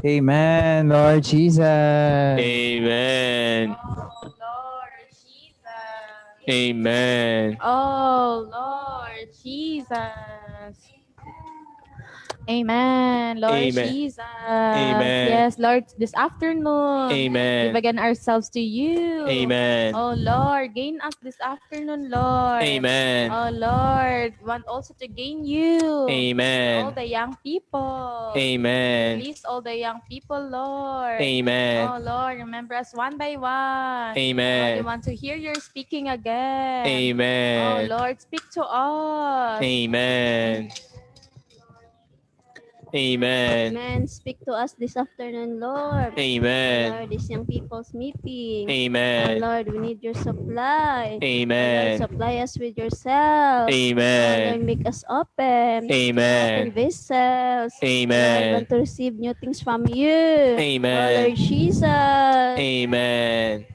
Amen, Lord Jesus. Amen. Oh, Lord Jesus. Amen. Oh, Lord Jesus. Amen, Lord Amen. Jesus. Amen. Yes, Lord, this afternoon, we Amen. begin ourselves to you. Amen. Oh, Lord, gain us this afternoon, Lord. Amen. Oh, Lord, want also to gain you for all Amen. the young people. Amen. Release all the young people, Lord. Amen. Oh, Lord, remember us one by one. Lord, we Amen. want to hear your speaking again. Oh, Amen. Lord, speak to us. Amen. Amen. Amen. Speak to us this afternoon, Lord. Lord, Amen. this young people's meeting. Amen. Lord, we need your supply. Lord, Amen. supply us with yourself. Lord, Amen. make us open. Open Amen. vessels. Lord, Amen. want to receive new things from you. Oh, Amen. Lord Jesus. Amen.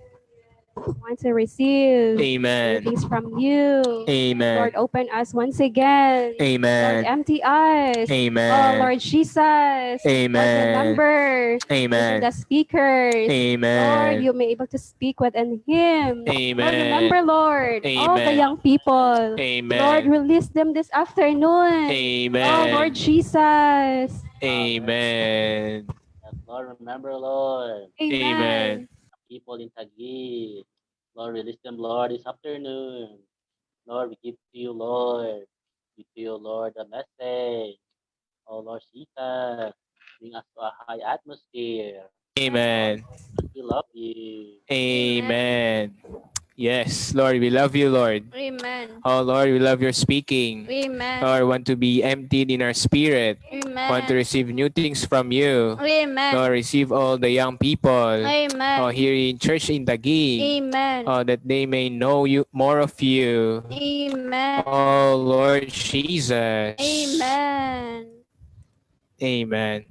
Want to receive new Amen. things from you. Amen. Lord, open us once again. Lord, Amen. empty us. Oh, Amen. Lord Jesus. Lord, Amen. remember even Amen. the speakers. Lord, Amen. you may able to speak within him. Lord, Amen. remember, Lord, all the Amen. young people. Lord, Amen. release them this afternoon. Oh, Lord Amen. Jesus. Amen. Yes, Lord, remember, Lord, Amen. Amen. people in Taguig. Lord, release them, Lord, this afternoon. Lord, we give to you, Lord. We give to you, Lord, the message. Oh, Lord Jesus, bring us to a high atmosphere. Lord, Amen. we love you. Amen. Amen. Yes, Lord, we love you, Lord. Amen. Oh, Lord, we love your speaking. Amen. Lord, want to be emptied in our spirit. Want to Amen. receive new things from you. Lord, Amen. receive all the young people Amen. here in church in Taguig, Amen. that they may know you more of you. Amen. Oh, Lord Jesus. Amen. Amen.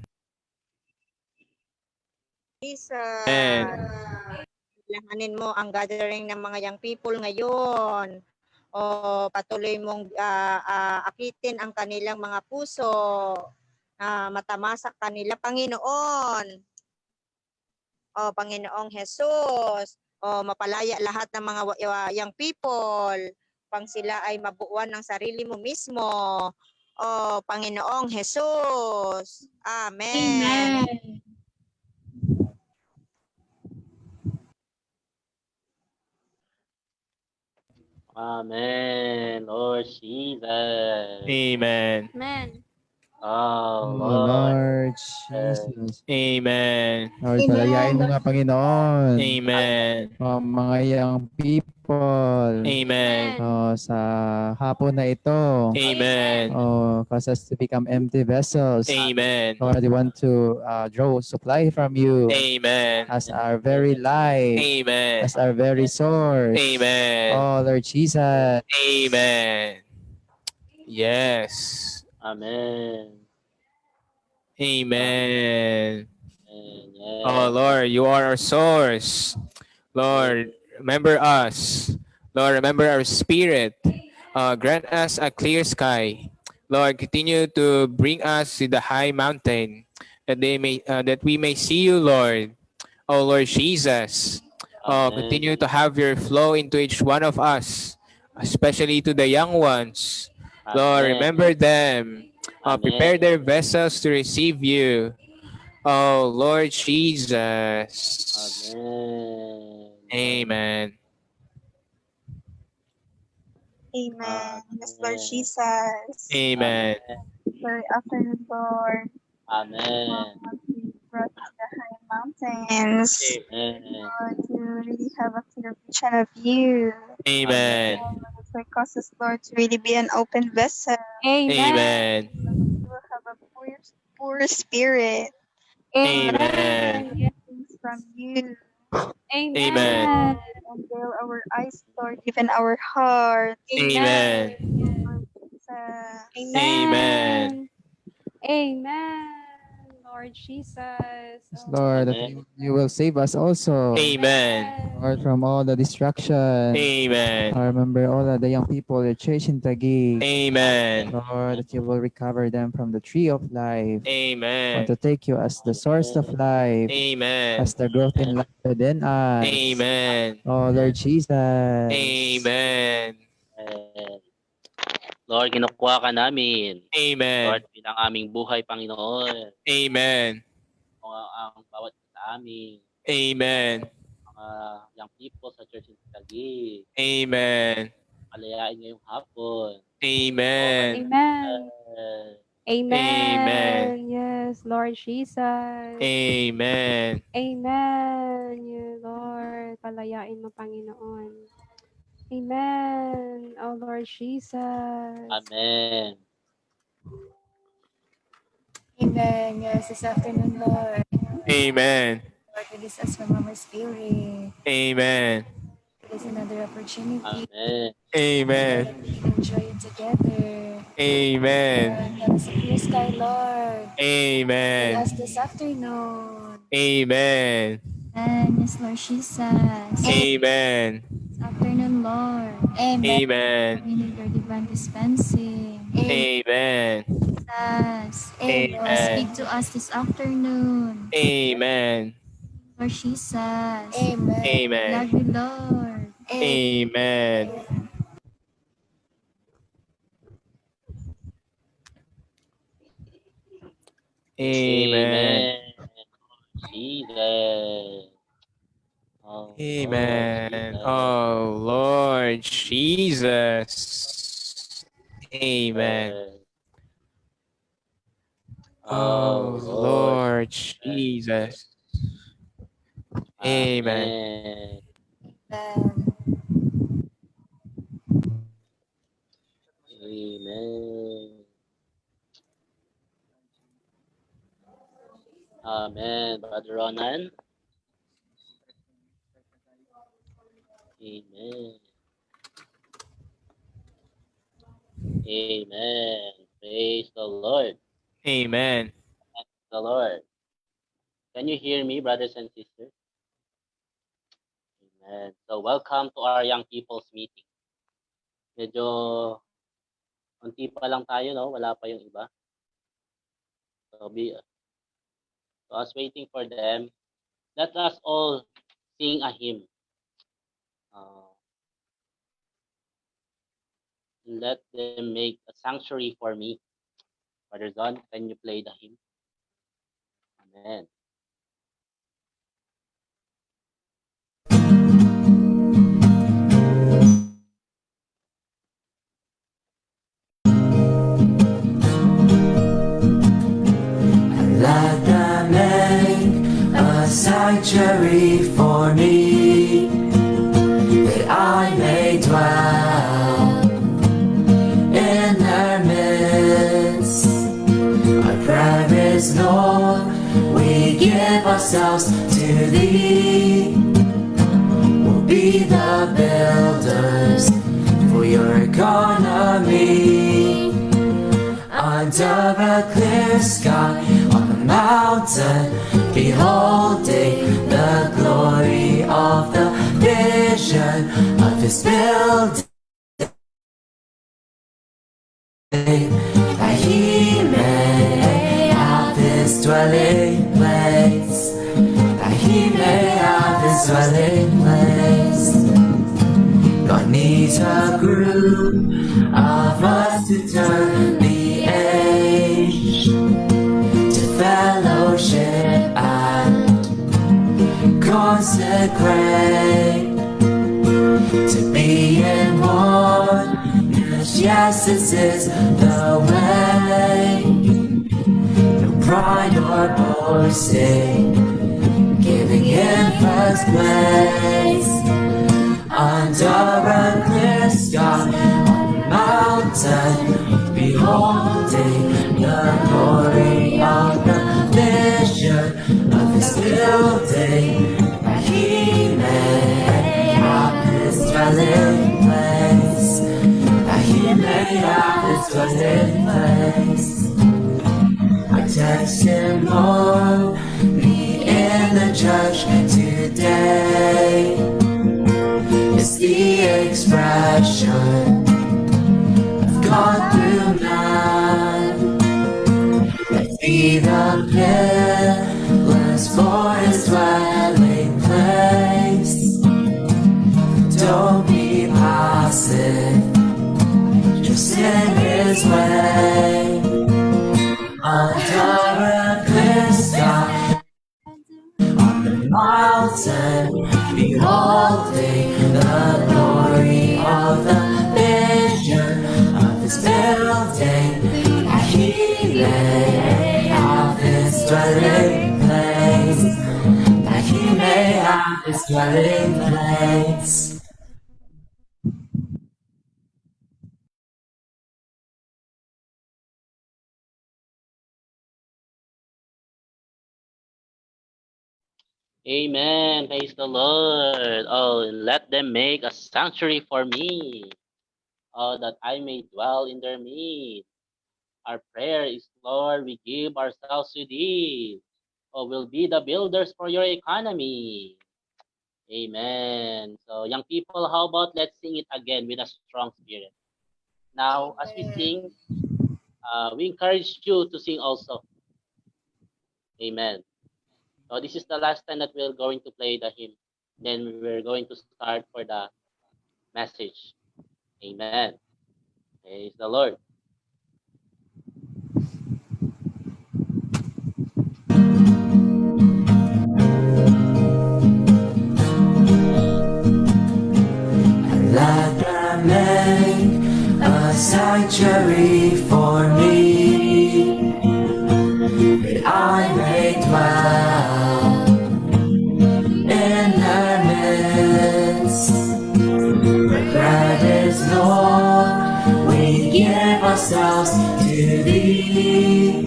Jesus. Amen. Langanin mo ang gathering ng mga young people ngayon. O patuloy mong akitin ang kanilang mga puso na matamasa kanila, Panginoon. O Panginoong Jesus. O mapalaya lahat ng mga young people. Pang sila ay mabuuan ng sarili mo mismo. O Panginoong Jesus. Amen. Amen. Amen, Lord Jesus. Amen. Amen. Oh, Oh, Lord. Lord Jesus. Amen. Lord, palayain Amen, mo Lord nga, Jesus. Panginoon. Amen. Mga young people. Amen. Amen. Sa hapon na ito. Amen. Cause us to become empty vessels. Amen. Lord, we want to draw supply from you Amen. as our very life, Amen. as our very source. Amen. Oh, Lord Jesus. Amen. Yes. Amen. Amen. Amen. Oh Yes. Lord, you are our source. Yes. Lord, remember us. Lord, remember our spirit. Grant us a clear sky. Lord, continue to bring us to the high mountain that we may see you, Lord. Oh Lord Jesus. Amen. Continue to have your flow into each one of us, especially to the young ones. Lord, Amen. remember them. Amen. Prepare their vessels to receive you. Oh Lord Jesus. Amen. Lord. Amen. Amen. Yes, Lord Amen. Jesus. Amen. Amen. Lord, afternoon, Lord. Amen. We brought to the high mountains. Amen. Lord, to really have a clear vision of you. Amen. Amen. Lord, for causes, Lord, to really be an open vessel. Amen. Amen. We will have a poor spirit. Lord, Amen. Amen. Yes. things from you. Amen. Amen. Unveil our eyes, Lord, even our heart. Amen. Lord Jesus. Amen. Amen. Amen. Lord Jesus. Yes, Lord, that you will save us also. Amen. Lord, from all the destruction. Amen. I remember all of the young people, the church in Taguig. Amen. Lord, that you will recover them from the tree of life. Amen. Want to take you as the source of life, Amen. as the growth in life within us. Amen. Oh, Lord Jesus. Amen. Lord, kinukuha ka namin. Amen. Lord, bilang aming buhay, Panginoon. Amen. Ang bawat sa amin. Amen. Mga young people sa church in Taguig. Amen. Palayain ngayong hapon. Amen. Amen. Amen. Amen. Yes, Lord Jesus. Amen. Amen. Yeah, Lord, palayain mo, Panginoon. Amen. Oh, Lord Jesus. Amen. Amen. Yes, this afternoon, Lord. Amen. Lord, release us from our spirit. Amen. Release another opportunity. Amen. Amen. We can enjoy it together. Amen. Lord, give us a clear sky, Lord. Amen. Give us this afternoon. Amen. And yes, Lord Jesus. Amen. This afternoon, Lord. Amen. We need your divine dispensing. Amen. Jesus. Amen. Speak to us this afternoon. Amen. Lord Jesus. Amen. Love you, Lord. Amen. Amen. Jesus. Oh, Amen. Lord Oh, Lord Jesus. Amen. Oh, Lord Jesus. Amen. Amen. Amen. Brother Ronan. Amen. Amen. Praise the Lord. Amen. Thank the Lord. Can you hear me, brothers and sisters? Amen. So welcome to our young people's meeting. Medyo konti pa lang tayo, no? Wala pa yung iba. So as waiting for them, let us all sing a hymn. Let them make a sanctuary for me. Brother John, can you play the hymn? Amen. Let them make a sanctuary for me, that I may dwell in their midst. Our prayer is, Lord, we give ourselves to Thee. We'll be the builders for your economy. Under a clear sky on the mountain, beholding the glory of the vision of His building, that He may have His dwelling place, that He may have His dwelling place. God needs a group of us to turn the age to fellowship and consecrate, to be in one. Yes, this is the way. No pride or boasting, giving Him first place. Under a clear sky on the mountain, beholding the glory of the vision of His building, that He may have His dwelling place, that He may have His dwelling place. I tell testimony in the judge today is the expression of God through man. Let's be the pillars for his dwelling place. Don't be passive, just in his way. Under a clear sky, on the mountain, beholding the glory of the vision of his building, that he may have his dwelling place, that he may have his dwelling place. Amen. Praise the Lord. Oh, let them make a sanctuary for me. Oh, that I may dwell in their midst. Our prayer is, Lord, we give ourselves to thee. Oh, we'll be the builders for your economy. Amen. So, young people, how about let's sing it again with a strong spirit. Now, as we sing, we encourage you to sing also. Amen. So this is the last time that we're going to play the hymn. Then we're going to start for the message. Amen. Praise the Lord. Let them make a sanctuary for me, that I may dwell in their midst. Where bread is, Lord, we give ourselves to thee.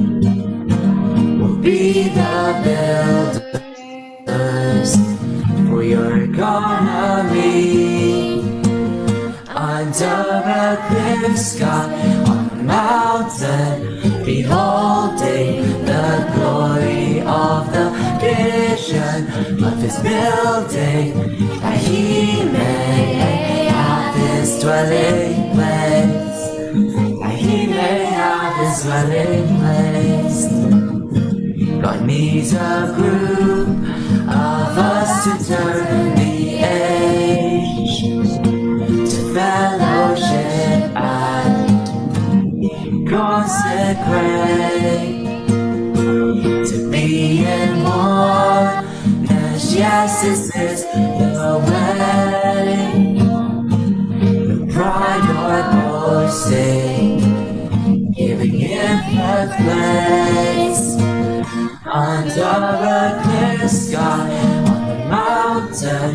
We'll be the builders for your economy. Under a clear sky, on the mountain, beholding the glory of the vision of his building, that he may have his dwelling place, that he may have his dwelling place. God needs a group of us to turn the age, to fellowship and consecrate, to be in oneness. Yes, this is the way. The pride or boasting, giving him the place. Under a clear sky, on the mountain,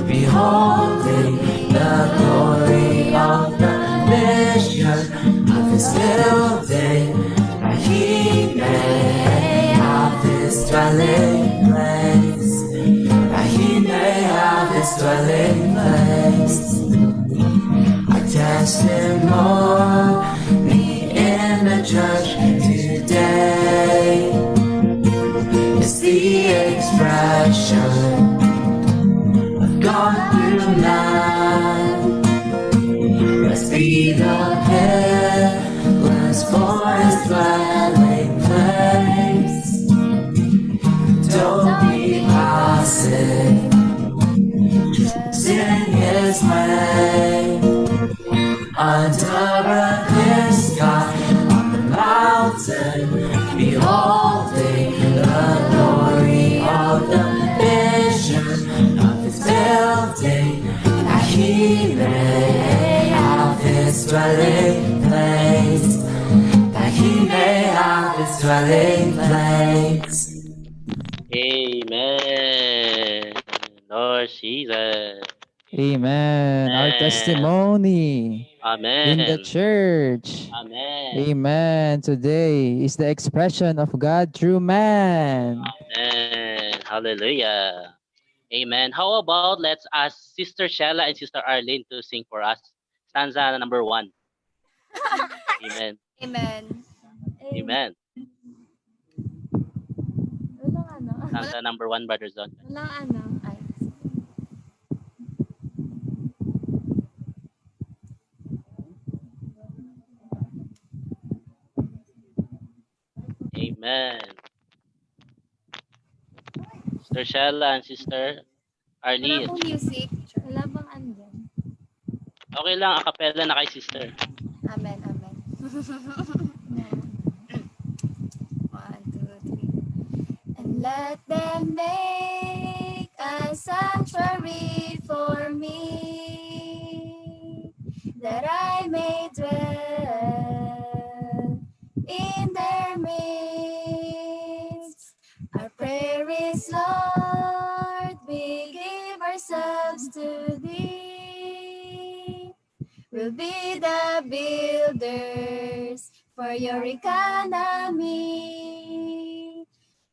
beholding the glory of the vision of his building, that he may have his dwelling place, that he may have his dwelling place. Our testimony in the judge today is the expression of God through man. Let's be the pillars for his dwelling place. Don't be passive, just in his way. Under a clear sky, on the mountain, beholding the glory of the vision of his building, that he may have his dwelling place, that he may have his dwelling place. Amen. Lord Jesus. Amen. Our testimony in the Amen. church. Amen. Amen. Today is the expression of God through man. Amen. Hallelujah. Amen. How about let's ask Sister Shella and Sister Arlene to sing for us stanza number 1. Amen. Amen. Amen. Stanza number 1, Brother Zon. Walang ano. Ay. Amen. Sister Shella and Sister Wala Arlene. pong music. Wala bang andyan? Okay lang, acapella na kay Sister. Amen, amen. 1, 2, 3. And let them make a sanctuary for me, that I may dwell in their midst. Our prayer is, Lord, we give ourselves to Thee. We'll be the builders for your economy.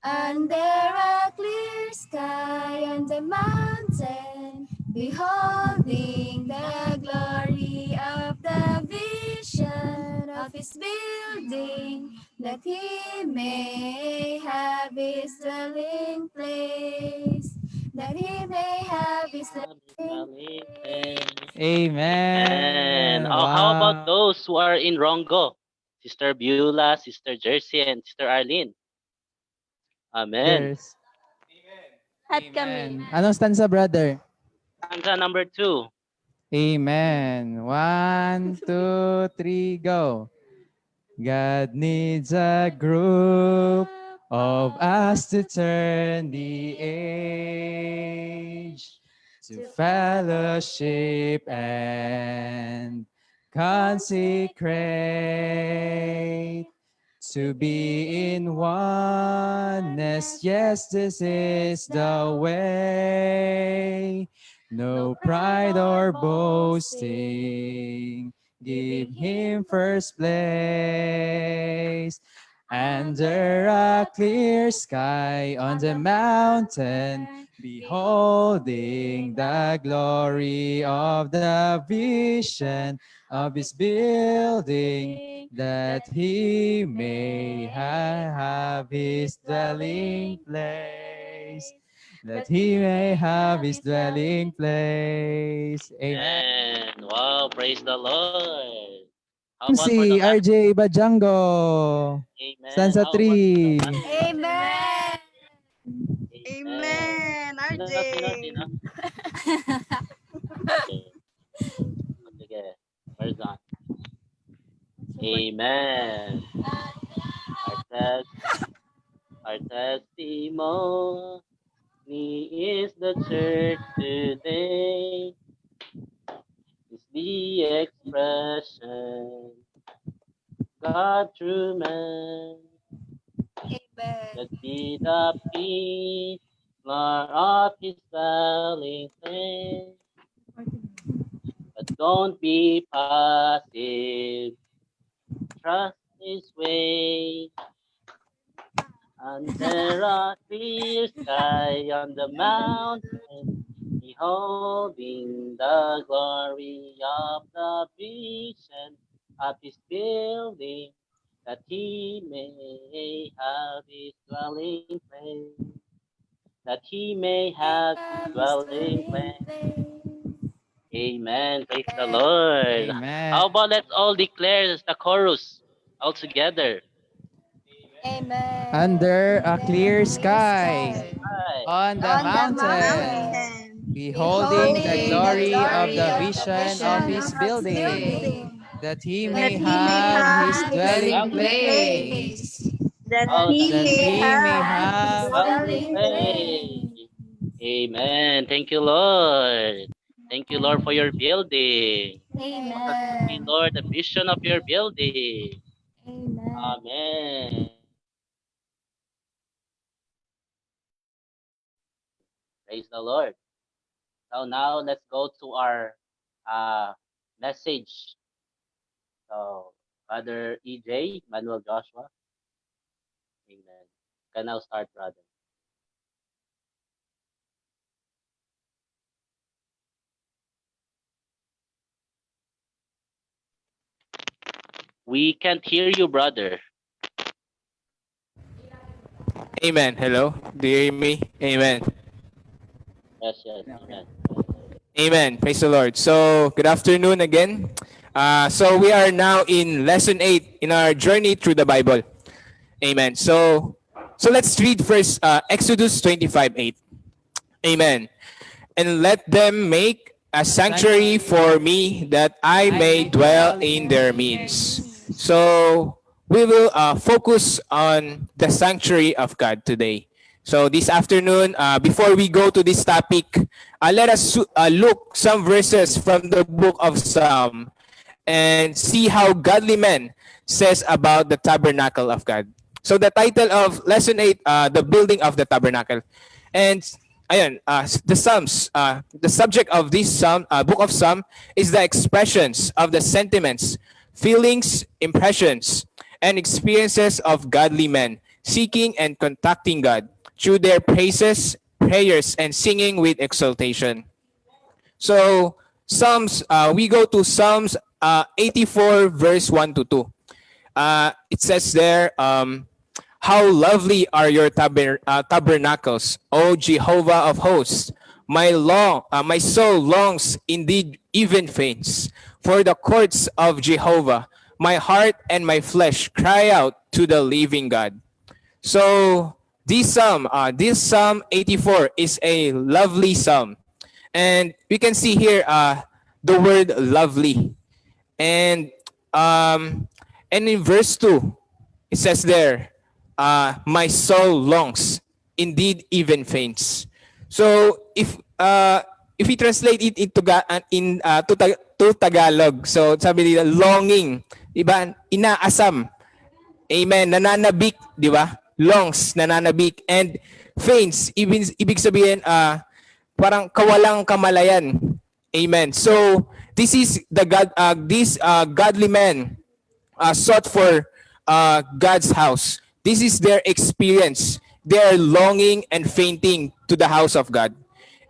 Under a clear sky on the mountain, beholding the glory of the vision of His building, that He may have His dwelling place, that He may have His dwelling place. Amen. And how about Wow. those who are in Rongo? Sister Beulah, Sister Jersey, and Sister Arlene. Amen. Cheers. At kami. Amen. Anong stanza, brother? Stanza number 2. Amen. 1, 2, 3, go. God needs a group of us to turn the age to fellowship and consecrate, to be in oneness. Yes, this is the way. No pride or boasting, give Him first place. Under a clear sky on the mountain, beholding the glory of the vision of His building, that He may have His dwelling place. That He may have His dwelling place. Amen. And wow, praise the Lord. How about for Si the last? RJ Bajango. Amen. Stanza How about for the 3. last? Amen. Amen, RJ. Sino? Okay. Sige. Where's on? Amen. Our testimony is the church today. Is the expression God through man. Amen. That be the peace, Lord of His dwelling place. But don't be passive. Trust His way. Under a clear sky on the mountain, beholding the glory of the vision of His building, that He may have His dwelling place. That He may have His dwelling place. Amen. Praise the Lord. Amen. How about let's all declare the chorus all together? Amen. Under a clear sky, on the On the mountain, Mountain. beholding the glory of the vision of vision His of building, that He That may He may have His have dwelling place. place. That Oh, He That may He may have have dwelling place. Amen. Thank you, Lord. Thank you, Lord, for your building. See, Amen. Lord, the vision of your building. Amen. Amen. Praise the Lord. So now let's go to our message. So, Brother EJ, Manuel Joshua. Amen. Can now start, brother. We can't hear you, brother. Amen. Hello? Do you hear me? Amen. Yes, yes, amen. Amen. Praise the Lord. So, good afternoon again. So, we are now in lesson 8 in our journey through the Bible. Amen. So let's read first Exodus 25:8. Amen. And let them make a sanctuary for me that I may dwell in their midst. So we will focus on the sanctuary of God today. So this afternoon, before we go to this topic, let us look some verses from the book of Psalm and see how godly men says about the tabernacle of God. So the title of lesson 8, the building of the tabernacle. And ayun, the Psalms, the subject of this book of Psalm is the expressions of the sentiments, feelings, impressions, and experiences of godly men seeking and contacting God through their praises, prayers, and singing with exultation. So Psalms, we go to Psalms 84 verse 1 to 2. It says there, how lovely are your tabernacles, O Jehovah of hosts. My soul longs, indeed even faints, for the courts of Jehovah. My heart and my flesh cry out to the living God. So this Psalm 84 is a lovely Psalm. And we can see here the word lovely. And in verse 2, it says there, my soul longs, indeed even faints. So if we translate it into to Tagalog, so sabi nila longing, diba? Inaasam. Amen. Nananabik, di ba? Longs, nananabik, and faints, ibig sabihin parang kawalang kamalayan. Amen. So this is the godly men sought for God's house. This is their experience. They are longing and fainting to the house of God.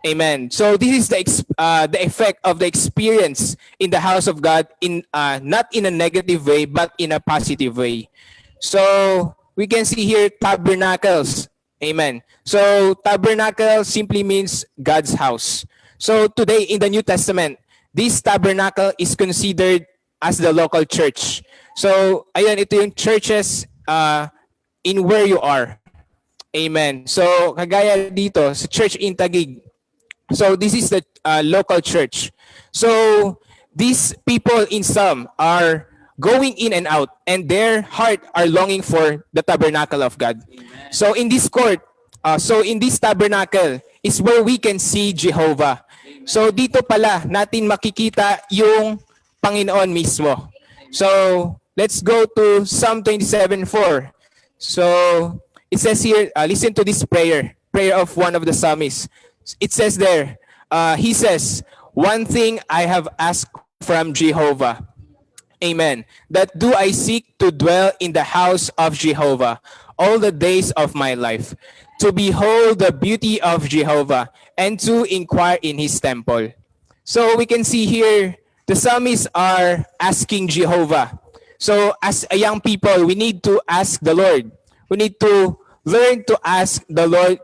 Amen. So this is the effect of the experience in the house of God, in not in a negative way, but in a positive way. So we can see here tabernacles. Amen. So tabernacle simply means God's house. So today in the New Testament, this tabernacle is considered as the local church. So ayan, ito yung churches in where you are. Amen. So kagaya dito sa church in Taguig. So this is the local church. So these people in Psalm are going in and out, and their heart are longing for the tabernacle of God. Amen. So in this court, in this tabernacle is where we can see Jehovah. Amen. So dito pala natin makikita yung Panginoon mismo. So let's go to Psalm 27:4. So it says here, listen to this prayer of one of the psalmists. It says there, he says, one thing I have asked from Jehovah. Amen. That do I seek to dwell in the house of Jehovah all the days of my life, to behold the beauty of Jehovah and to inquire in his temple. So we can see here, the psalmists are asking Jehovah. So as a young people, we need to ask the Lord. We need to learn to ask the Lord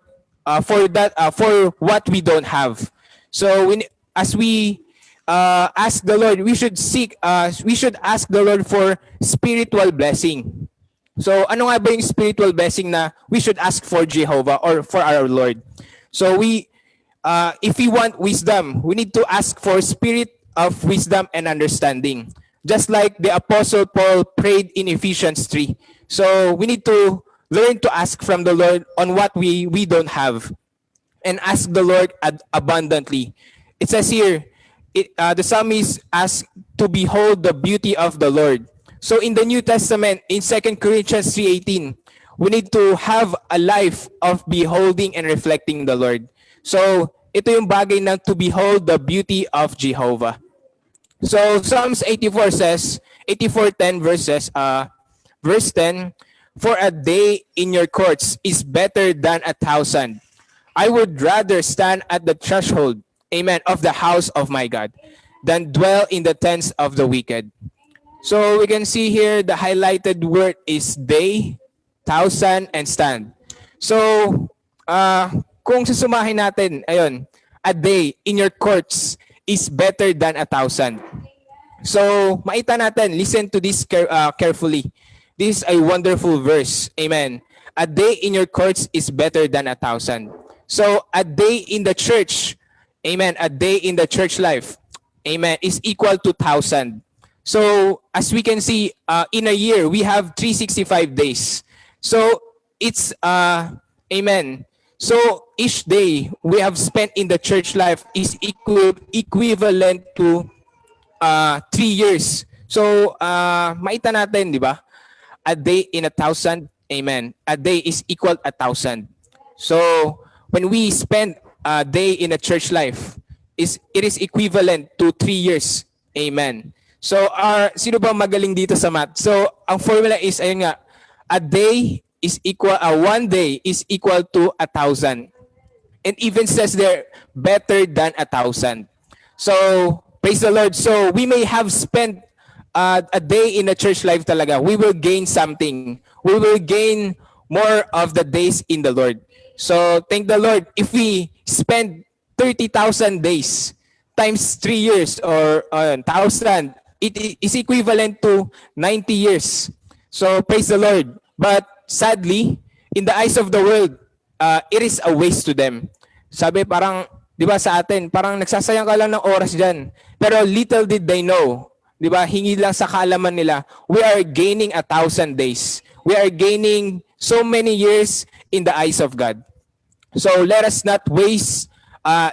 for what we don't have. So as we ask the Lord, we should ask the Lord for spiritual blessing. So ano nga ba yung spiritual blessing na we should ask for Jehovah or for our Lord? So if we want wisdom, we need to ask for spirit of wisdom and understanding. Just like the Apostle Paul prayed in Ephesians 3. So we need to learn to ask from the Lord on what we don't have, and ask the Lord abundantly. It says here, the psalmist asks to behold the beauty of the Lord. So in the New Testament, in 2 Corinthians 3:18, we need to have a life of beholding and reflecting the Lord. So ito yung bagay na to behold the beauty of Jehovah. So Psalms 84 says, 84:10 verse 10, for a day in your courts is better than 1,000. I would rather stand at the threshold, amen, of the house of my God, than dwell in the tents of the wicked. So we can see here the highlighted word is day, 1,000, and stand. So, kung susumahin natin, ayun, a day in your courts is better than 1,000. So, maita natin, listen to this carefully. This is a wonderful verse. Amen. A day in your courts is better than 1,000. So, a day in the church, amen, a day in the church life, amen, is equal to 1,000. So, as we can see, in a year, we have 365 days. So, it's, amen. So, each day we have spent in the church life is equivalent to 3 years. So, maita natin, di ba? A day in 1,000, amen. A day is equal 1,000. So, when we spend a day in a church life, it is equivalent to 3 years, amen. So, sino ba magaling dito sa math? So, ang formula is, ayun nga, a day is equal, 1 day is equal to 1,000. And even says there, better than 1,000. So, praise the Lord. So, we may have spent a day in a church life talaga. We will gain something. We will gain more of the days in the Lord. So, thank the Lord. If we spend 30,000 days times 3 years or 1,000, it is equivalent to 90 years. So, praise the Lord. But sadly, in the eyes of the world, it is a waste to them. Sabi parang, di ba sa atin, parang nagsasayang ka lang ng oras dyan. Pero little did they know, di ba, hingi lang sa kaalaman nila, we are gaining 1,000 days. We are gaining so many years in the eyes of God. So let us not waste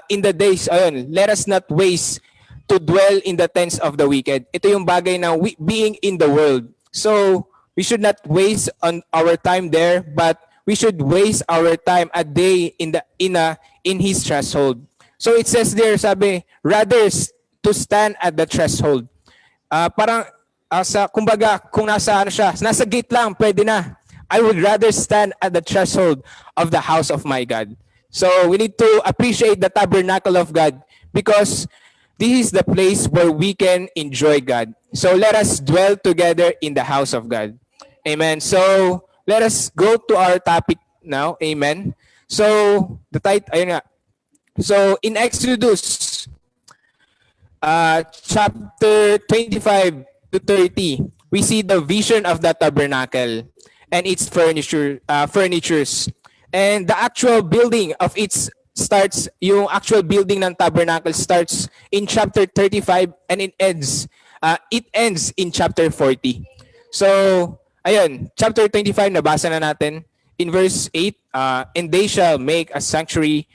in the days, ayun, let us not waste to dwell in the tents of the wicked. Ito yung bagay na being in the world. So, we should not waste on our time there, but we should waste our time a day in His threshold. So it says there, sabi, rather to stand at the threshold. Parang kumbaga kung nasa nasa gate lang, pwede na. I would rather stand at the threshold of the house of my God. So we need to appreciate the tabernacle of God because this is the place where we can enjoy God. So let us dwell together in the house of God. Amen. So let us go to our topic now. Amen. So the title, ayun nga. So in Exodus chapter 25 to 30, we see the vision of the tabernacle and its furnitures. And the actual building of its starts, yung actual building ng tabernacle starts in chapter 35 and it ends in chapter 40. So, ayun, chapter 25, nabasa na natin. In verse 8, and they shall make a sanctuary,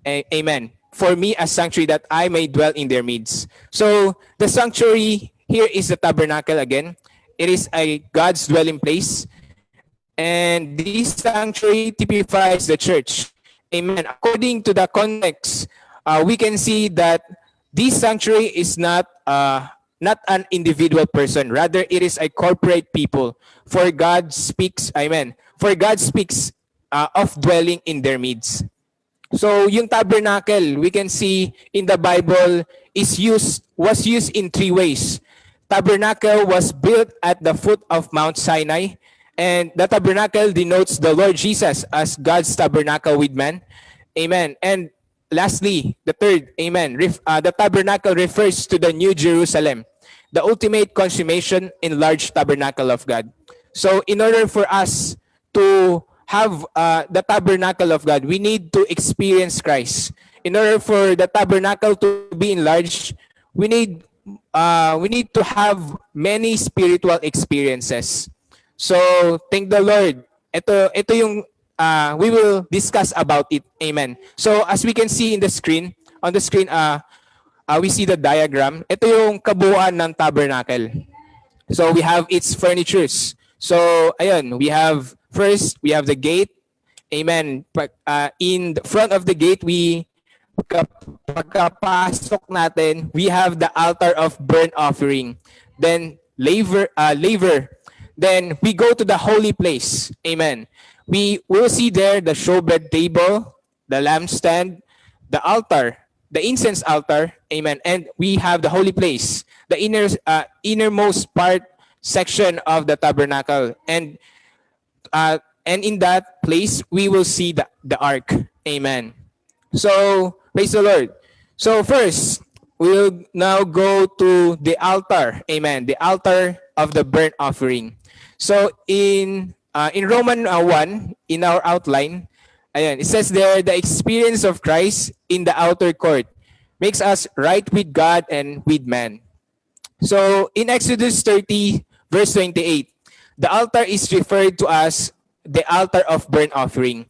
amen, for me a sanctuary that I may dwell in their midst. So, the sanctuary here is the tabernacle again. It is a God's dwelling place. And this sanctuary typifies the church. Amen. According to the context, we can see that this sanctuary is not an individual person. Rather, it is a corporate people. For God speaks, amen. For God speaks of dwelling in their midst. So, yung tabernacle, we can see in the Bible, was used in 3 ways. Tabernacle was built at the foot of Mount Sinai. And the tabernacle denotes the Lord Jesus as God's tabernacle with man. Amen. And lastly, the third, amen, the tabernacle refers to the New Jerusalem, the ultimate consummation in large tabernacle of God. So in order for us to have the tabernacle of God, we need to experience Christ. In order for the tabernacle to be enlarged, we need to have many spiritual experiences. So, thank the Lord. Ito yung we will discuss about it. Amen. So, as we can see in the screen, on the screen, we see the diagram. Ito yung kabuuan ng tabernacle. So, we have its furnitures. So, ayun, we have the gate. Amen. In the front of the gate, pagkapasok natin, we have the altar of burnt offering. Then, laver. Then we go to the holy place. Amen. We will see there the showbread table, the lampstand, the altar, the incense altar. Amen. And we have the holy place, the innermost part section of the tabernacle. And And in that place, we will see the ark. Amen. So, praise the Lord. So first, we'll now go to the altar. Amen. The altar of the burnt offering. So in Roman 1, in our outline, ayan, it says there, the experience of Christ in the outer court makes us right with God and with man. So in Exodus 30, verse 28, the altar is referred to as the altar of burnt offering,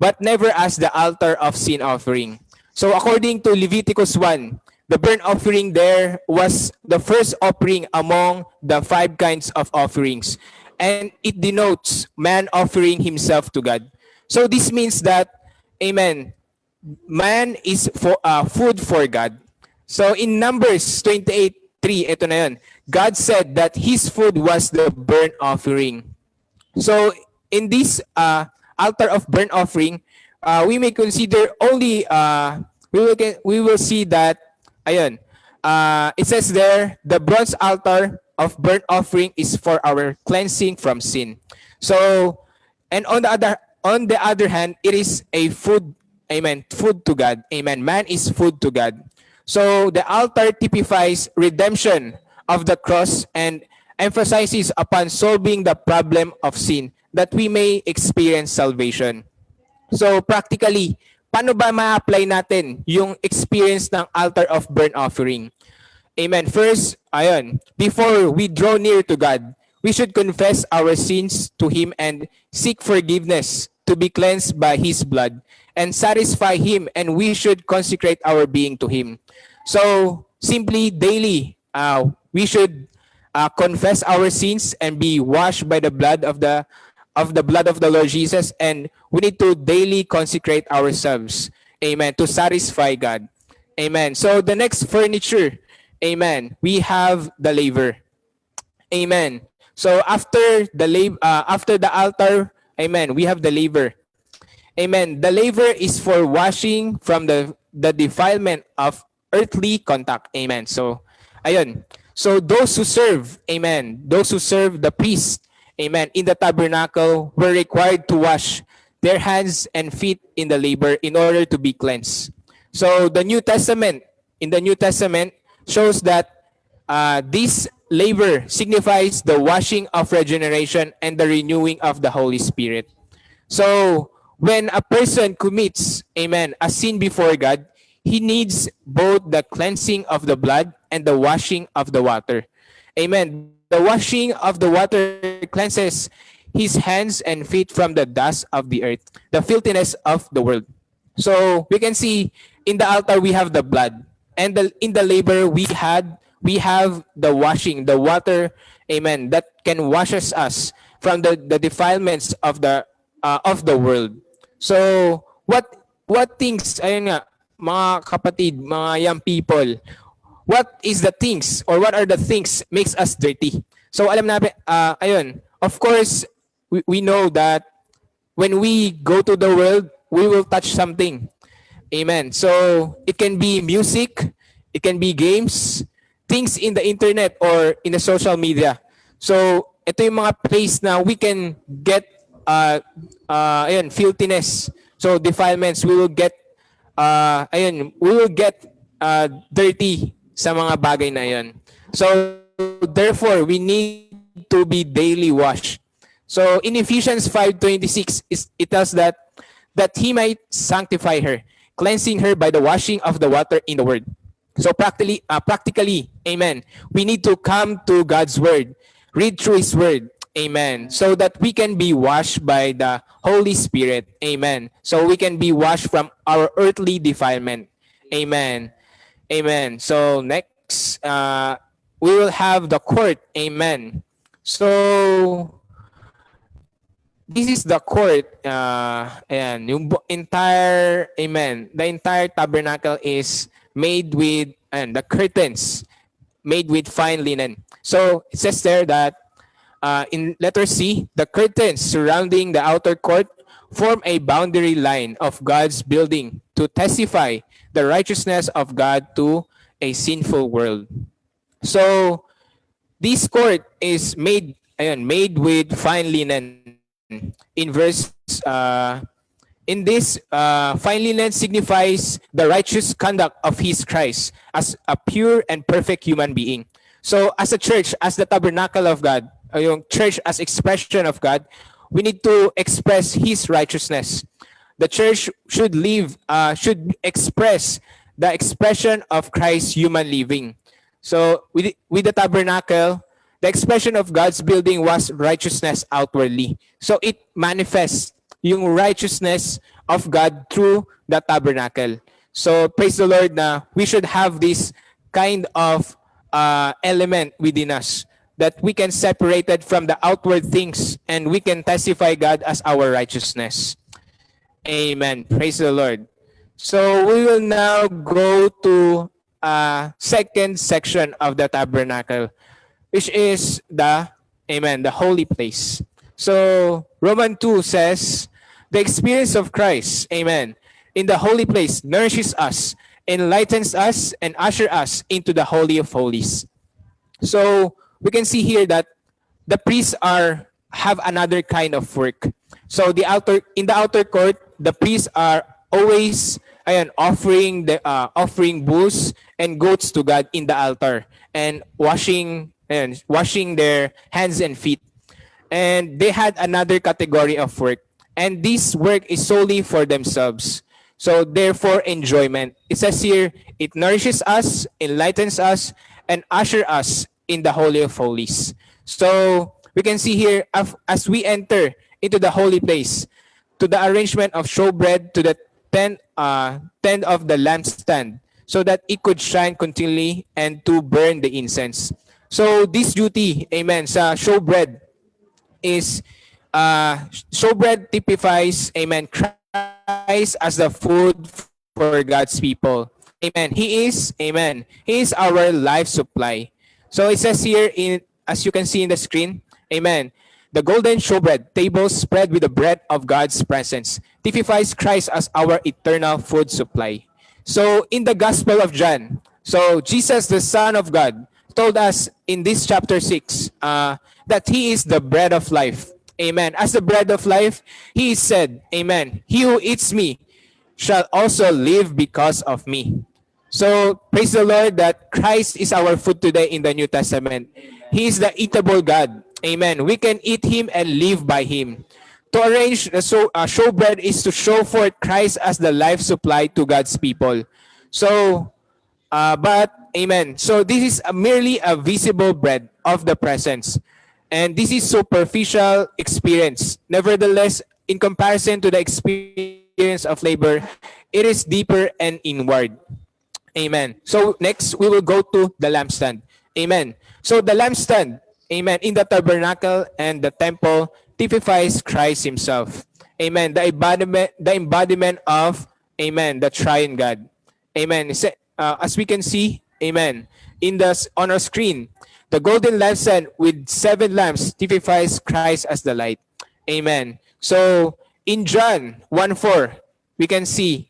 but never as the altar of sin offering. So according to Leviticus 1, the burnt offering there was the first offering among the 5 kinds of offerings. And it denotes man offering himself to God. So this means that, amen, man is for, food for God. So in Numbers 28:3, ito na yun, God said that his food was the burnt offering. So in this altar of burnt offering, we may consider only, we will see that, ayun, it says there, the bronze altar of burnt offering is for our cleansing from sin. So, and on the other hand, it is a food, amen, food to God. Amen. Man is food to God. So the altar typifies redemption of the cross and emphasizes upon solving the problem of sin that we may experience salvation. So practically, paano ba ma-apply natin yung experience ng altar of burnt offering? Amen. First, ayun, before we draw near to God, we should confess our sins to Him and seek forgiveness to be cleansed by His blood and satisfy Him, and we should consecrate our being to Him. So simply daily, we should confess our sins and be washed by the blood of the Lord Jesus, and we need to daily consecrate ourselves, amen, to satisfy God. Amen. So the next furniture, amen, we have the laver. Amen. So after the altar, amen, we have the laver. Amen. The laver is for washing from the defilement of earthly contact. Amen. So ayun. So those who serve, amen, those who serve the priest, amen, in the tabernacle were required to wash their hands and feet in the laver in order to be cleansed. So in the New Testament shows that this laver signifies the washing of regeneration and the renewing of the Holy Spirit. So when a person commits, amen, a sin before God, he needs both the cleansing of the blood and the washing of the water. Amen. The washing of the water cleanses his hands and feet from the dust of the earth, the filthiness of the world. So we can see in the altar we have the blood, and in the laver we have the washing, the water, amen, that can wash us from the defilements of the world. So what things, ayun nga, mga kapatid, mga young people, what is the things or what are the things makes us dirty? So alam natin, ayun, of course, we know that when we go to the world, we will touch something. Amen. So it can be music, it can be games, things in the internet or in the social media. So ito yung mga place na we can get filthiness. So defilements, we will get dirty sa mga bagay na yan. So therefore, we need to be daily washed. So in Ephesians 5:26, it tells that he might sanctify her, cleansing her by the washing of the water in the word. So practically, amen, we need to come to God's word, read through his word, amen, so that we can be washed by the Holy Spirit, amen. So we can be washed from our earthly defilement, amen, amen. So next, we will have the court, amen. So this is the court, ayan, yung entire, amen, the entire tabernacle is made with, and the curtains made with fine linen. So it says there that in letter C, the curtains surrounding the outer court form a boundary line of God's building to testify the righteousness of God to a sinful world. So this court is made with fine linen. in verse in this fine linen signifies the righteous conduct of his Christ as a pure and perfect human being. So as a church, as the tabernacle of God, yung church as expression of God, we need to express his righteousness. The church should express the expression of Christ's human living. So with the tabernacle, the expression of God's building was righteousness outwardly. So it manifests yung righteousness of God through the tabernacle. So praise the Lord na we should have this kind of element within us, that we can separate it from the outward things and we can testify God as our righteousness. Amen. Praise the Lord. So we will now go to second section of the tabernacle, which is the holy place. So Romans 2 says, the experience of Christ, in the holy place nourishes us, enlightens us, and usher us into the Holy of Holies. So we can see here that the priests have another kind of work. So in the outer court, the priests are always offering bulls and goats to God in the altar and washing their hands and feet. And they had another category of work. And this work is solely for themselves. So therefore, enjoyment. It says here, it nourishes us, enlightens us, and usher us in the Holy of Holies. So we can see here, as we enter into the holy place, to the arrangement of showbread, to the tent of the lampstand, so that it could shine continually and to burn the incense. So this duty, sa showbread is, showbread typifies, Christ as the food for God's people. Amen. He is our life supply. So it says here, as you can see in the screen, the golden showbread table spread with the bread of God's presence typifies Christ as our eternal food supply. So in the Gospel of John, so Jesus, the Son of God, told us in this chapter 6 that he is the bread of life. Amen. As the bread of life, he said, he who eats me shall also live because of me. So praise the Lord that Christ is our food today in the New Testament. He is the eatable God. Amen. We can eat him and live by him. To arrange the showbread is to show forth Christ as the life supply to God's people. So, So this is merely a visible bread of the presence. And this is superficial experience. Nevertheless, in comparison to the experience of labor, it is deeper and inward. Amen. So next, we will go to the lampstand. Amen. So the lampstand, in the tabernacle and the temple typifies Christ himself. Amen. The embodiment of, the triune God. Amen. As we can see, on our screen, the golden lampstand with 7 lamps typifies Christ as the light. Amen. So in John 1:4, we can see,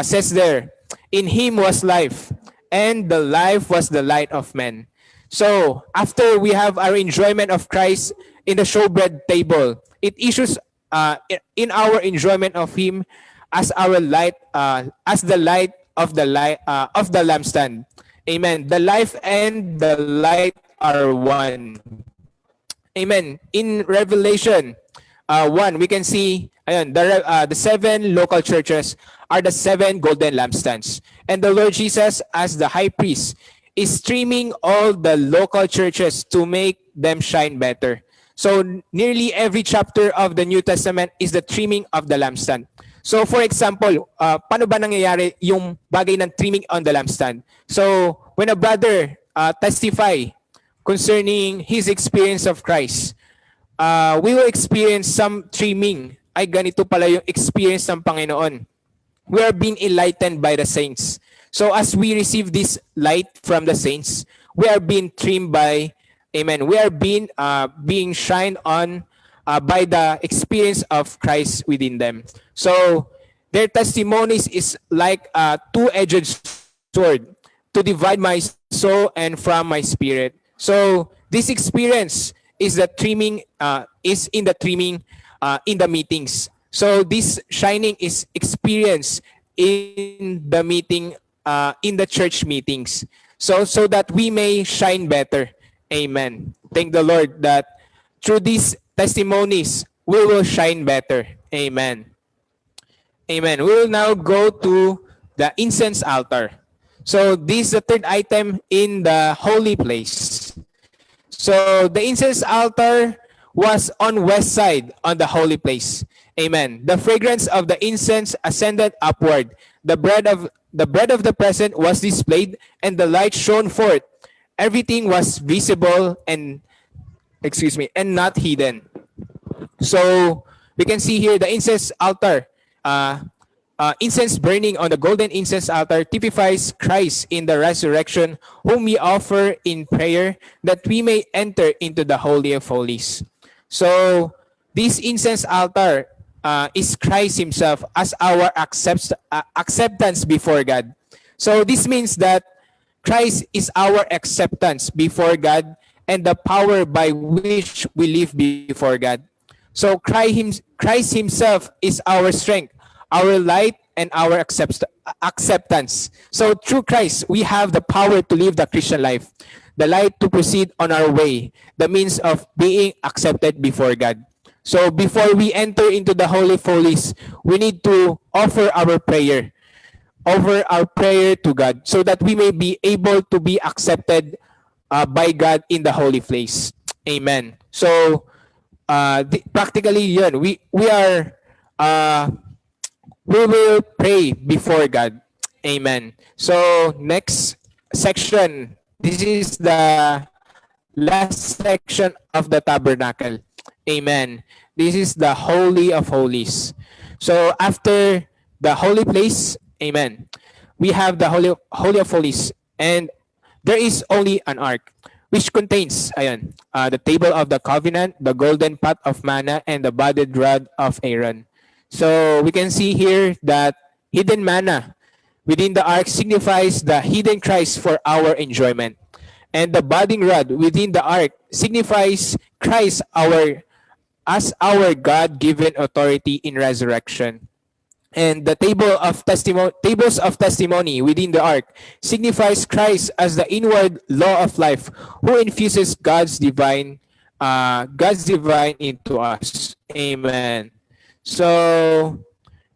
says there, in him was life, and the life was the light of men. So after we have our enjoyment of Christ in the showbread table, it issues in our enjoyment of him as our light, as the light of the lampstand. Amen. The life and the light are one. Amen. In Revelation 1, we can see the 7 local churches are the 7 golden lampstands. And the Lord Jesus, as the high priest, is trimming all the local churches to make them shine better. So nearly every chapter of the New Testament is the trimming of the lampstand. So for example, paano ba nangyayari yung bagay ng trimming on the lampstand? So when a brother testify concerning his experience of Christ, we will experience some trimming. Ay, ganito pala yung experience ng Panginoon. We are being enlightened by the saints. So as we receive this light from the saints, we are being trimmed by, we are being shined on by the experience of Christ within them. So their testimonies is like a two-edged sword to divide my soul and from my spirit. So this experience is the trimming, is in the trimming in the meetings. So this shining is experienced in the meeting, in the church meetings. So that we may shine better. Amen. Thank the Lord that through these testimonies, we will shine better. Amen. Amen. We will now go to the incense altar. So this is the third item in the holy place. So the incense altar was on west side on the holy place. Amen. The fragrance of the incense ascended upward. The bread of the present was displayed, and the light shone forth. Everything was visible and not hidden. So we can see here the incense altar. Incense burning on the golden incense altar typifies Christ in the resurrection, whom we offer in prayer that we may enter into the Holy of Holies. So this incense altar is Christ himself as our acceptance before God. So this means that Christ is our acceptance before God and the power by which we live before God. So Christ himself is our strength, our light, and our acceptance. So through Christ, we have the power to live the Christian life, the light to proceed on our way, the means of being accepted before God. So before we enter into the Holy of Holies, we need to offer our prayer to God so that we may be able to be accepted by God in the holy place. Amen. So practically yun, we will pray before God. Amen. So next section, this is the last section of the tabernacle. Amen. This is the Holy of Holies. So after the holy place, amen, we have the Holy of Holies, and there is only an ark which contains the table of the covenant, the golden pot of manna, and the budded rod of Aaron. So we can see here that hidden manna within the ark signifies the hidden Christ for our enjoyment. And the budding rod within the ark signifies Christ as our God-given authority in resurrection. And the tables of testimony within the ark signifies Christ as the inward law of life, who infuses God's divine into us. Amen. So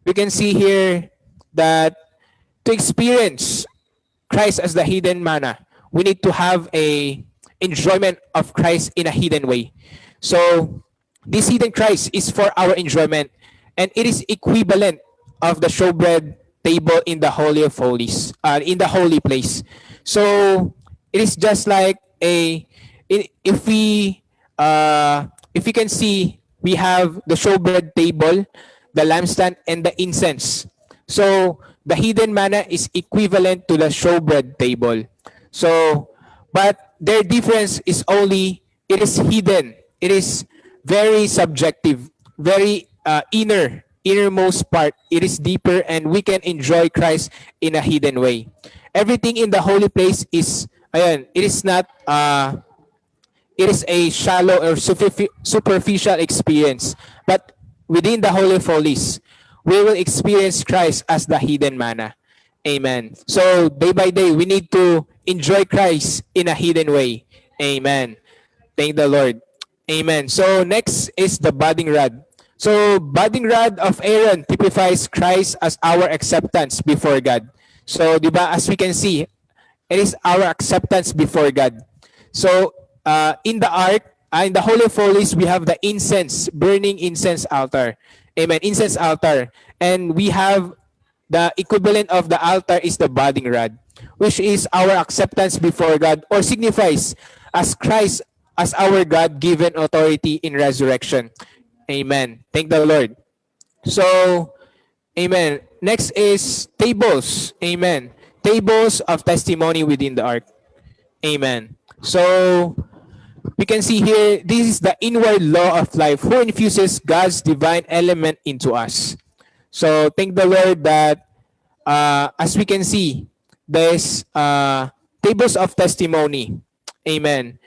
we can see here that to experience Christ as the hidden manna, we need to have a enjoyment of Christ in a hidden way. So this hidden Christ is for our enjoyment, and it is equivalent of the showbread table in the Holy of Holies, in the holy place. So it is just like if we can see, we have the showbread table, the lampstand, and the incense. So the hidden manna is equivalent to the showbread table. So, but their difference is only it is hidden. It is very subjective, very innermost part. It is deeper, and we can enjoy Christ in a hidden way. Everything in the holy place is it is not it is a shallow or superficial experience, but within the Holy of Holies, we will experience Christ as the hidden manna. Amen. So day by day, we need to enjoy Christ in a hidden way. Amen. Thank the Lord. Amen. So next is the budding rod. So budding rod of Aaron typifies Christ as our acceptance before God. So diba, as we can see, it is our acceptance before God. So in the ark, in the Holy of Holies, we have the incense, burning incense altar. Amen. Incense altar. And we have the equivalent of the altar is the budding rod, which is our acceptance before God, or signifies as Christ as our God-given authority in resurrection. Amen. Thank the Lord. So, amen. Next is tables. Amen. Tables of testimony within the ark. Amen. So, we can see here, this is the inward law of life, who infuses God's divine element into us. So, thank the Lord that as we can see, there's tables of testimony. Amen.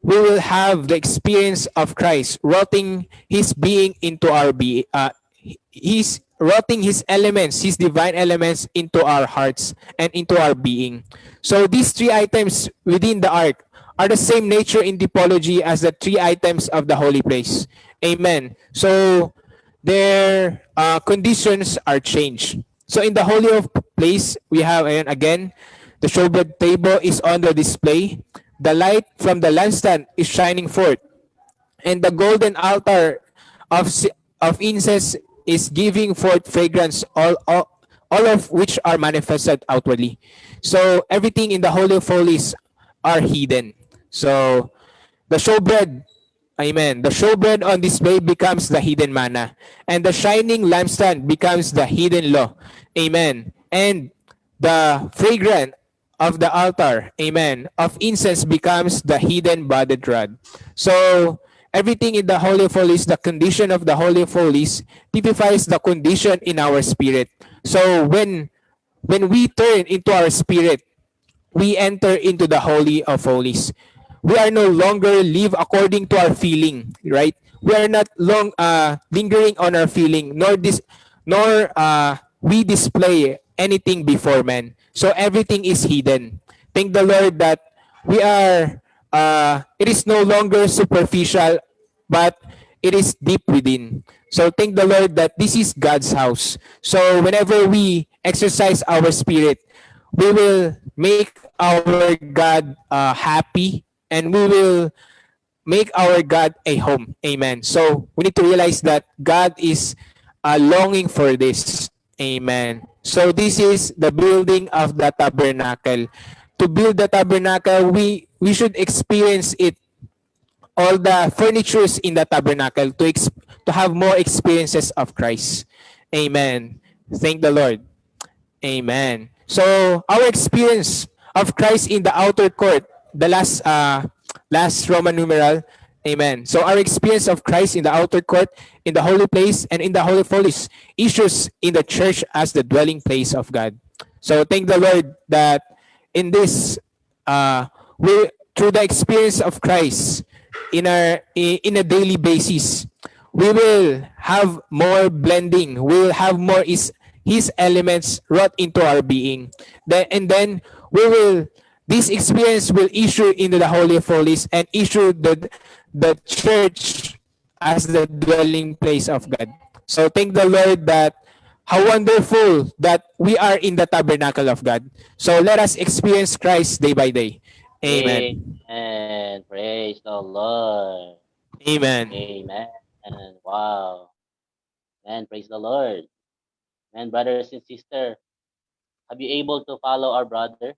we will have the experience of Christ rotting his being into our being. He's rotting his elements, his divine elements into our hearts and into our being. So these three items within the ark are the same nature in typology as the three items of the holy place. Amen. So their conditions are changed. So in the holy of place, we have again, the showbread table is on the display. The light from the lampstand is shining forth, and the golden altar of incense is giving forth fragrance, all of which are manifested outwardly. So everything in the holy of holies are hidden. So the showbread, amen, the showbread on display becomes the hidden manna, and the shining lampstand becomes the hidden law, amen, and the fragrance of the altar, amen, of incense becomes the hidden budded rod. So everything in the Holy of Holies, the condition of the Holy of Holies, typifies the condition in our spirit. So when we turn into our spirit, we enter into the Holy of Holies. We are no longer live according to our feeling, right? We are not lingering on our feeling, nor we display anything before men. So everything is hidden. Thank the Lord that we are. It is no longer superficial, but it is deep within. So thank the Lord that this is God's house. So whenever we exercise our spirit, we will make our God happy, and we will make our God a home. Amen. So we need to realize that God is longing for this. Amen. So this is the building of the tabernacle. To build the tabernacle, we should experience it, all the furnitures in the tabernacle, to have more experiences of Christ. Amen. Thank the Lord. Amen. So our experience of Christ in the outer court, the last Roman numeral, amen. So our experience of Christ in the outer court, in the holy place, and in the holy of holies issues in the church as the dwelling place of God. So thank the Lord that in this, we, through the experience of Christ in a daily basis, we will have more blending. We will have more his elements wrought into our being. And then this experience will issue into the Holy of Holies and issue the church as the dwelling place of God. So thank the Lord that how wonderful that we are in the tabernacle of God. So let us experience Christ day by day. Amen. Amen. Praise the Lord. Amen. Amen. Wow. And praise the Lord. And brothers and sisters, have you able to follow our brother?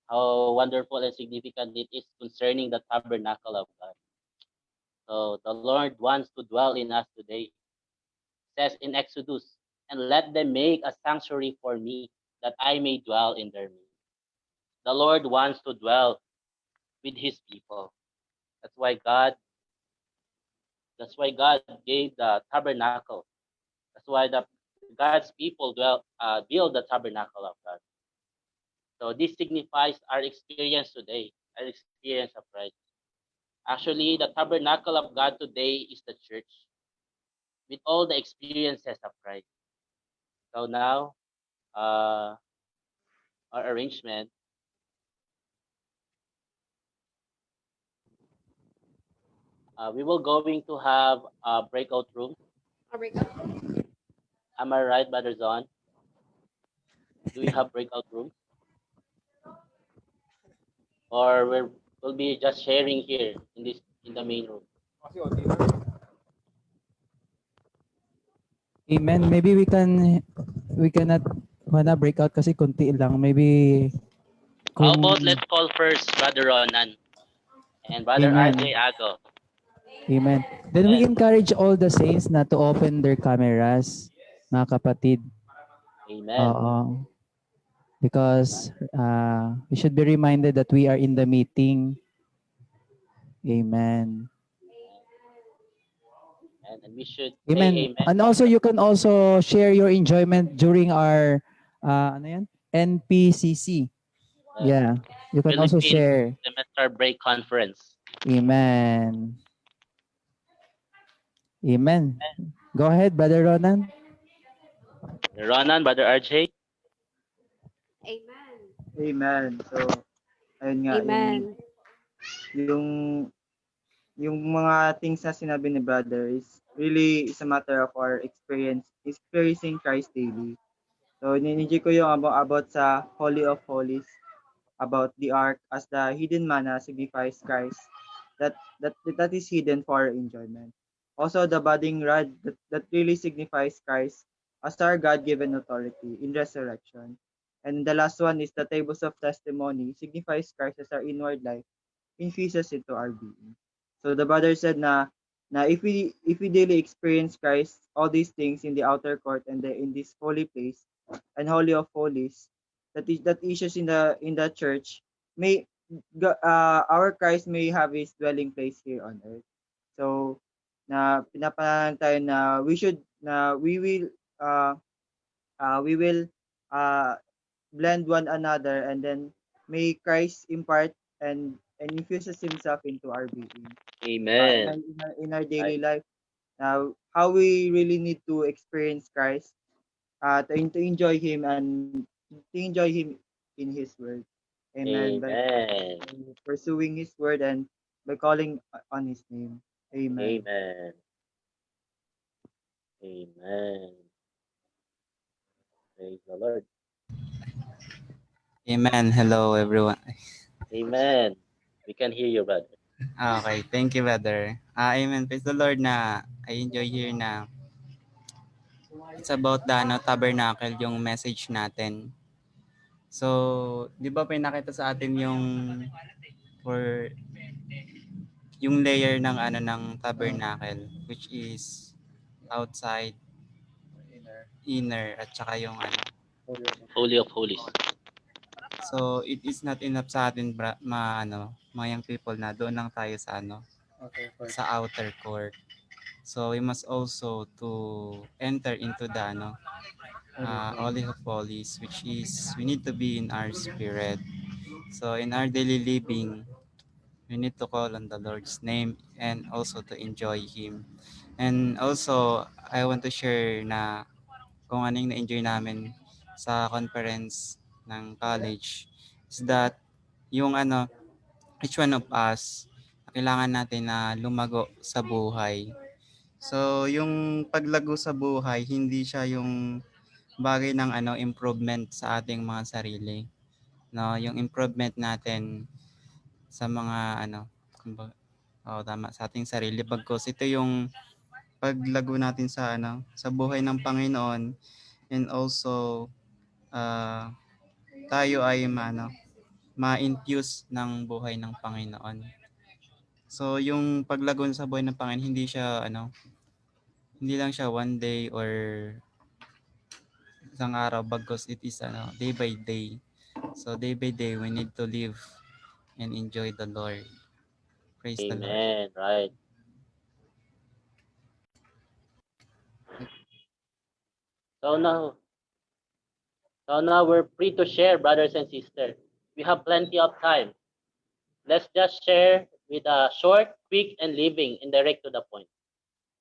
How wonderful and significant it is concerning the tabernacle of God. So the Lord wants to dwell in us today. It says in Exodus, and let them make a sanctuary for me, that I may dwell in their midst. The Lord wants to dwell with his people. That's why God gave the tabernacle. That's why God's people build the tabernacle of God. So this signifies our experience today, our experience of Christ. Actually, the tabernacle of God today is the church with all the experiences of Christ. So now, our arrangement, we will going to have a breakout room. Am I right, Brother Zon? Do we have breakout rooms? Or we'll be just sharing here in the main room? Amen. Maybe we cannot break out kasi konti lang. Maybe How about let's call first Brother Ronan and Brother Amen. RJ Ago. Amen. Then we encourage all the saints na to open their cameras, mga kapatid. Amen. Oo. Because we should be reminded that we are in the meeting. Amen. And we should Amen. say amen. And also you can also share your enjoyment during our NPCC. Yeah. You can also Philippine share. Semester Break Conference. Amen. Amen. Go ahead, Brother Ronan. Ronan, Brother RJ. Amen. Amen. So, ayun nga, Amen. yung, yung mga things na sinabi ni brother is really is a matter of our experiencing Christ daily. So, ninijay ko yung about sa Holy of Holies, about the ark as the hidden manna signifies Christ. That is hidden for our enjoyment. Also, the budding rod that really signifies Christ as our God-given authority in resurrection. And the last one is the tables of testimony signifies Christ as our inward life infuses into our being. So the brother said na if we daily experience Christ, all these things in the outer court and in this holy place and holy of holies, that issues in the church may our Christ may have his dwelling place here on earth. So na pinapalaan tayo na we will uh, blend one another, and then may Christ impart and infuses himself into our being Amen. in our daily life. Now, how we really need to experience Christ, to enjoy him and to enjoy him in his word. Amen. By Amen. pursuing his word and by calling on his name. Amen. Amen. Amen. Praise the Lord. Amen. Hello, everyone. Amen. We can hear you, brother. Okay, thank you, brother. Amen. Praise the Lord na I enjoy here na it's about the tabernacle, yung message natin. So, di ba pinakita sa atin yung for yung layer ng ng tabernacle, which is outside, inner, at saka yung Holy of Holies. So, it is not enough sa atin mga young people na doon lang tayo sa sa outer court. So, we must also to enter into the Holy of Holies, which is we need to be in our spirit. So, in our daily living, we need to call on the Lord's name and also to enjoy Him. And also, I want to share na kung anong na-enjoy namin sa conference ng college is that yung each one of us, kailangan natin na lumago sa buhay. So, yung paglago sa buhay, hindi siya yung bagay ng improvement sa ating mga sarili. No, yung improvement natin sa mga tama, sa ating sarili, bagkus ito yung paglago natin sa sa buhay ng Panginoon, and also tayo ay ma-infuse ng buhay ng Panginoon. So yung paglago sa buhay ng Panginoon, hindi siya hindi lang siya one day or isang araw, bagkus it is day by day. So day by day we need to live and enjoy the Lord. Praise the Lord. Amen. Right. So now we're free to share, brothers and sisters. We have plenty of time. Let's just share with a short, quick, and living and direct to the point.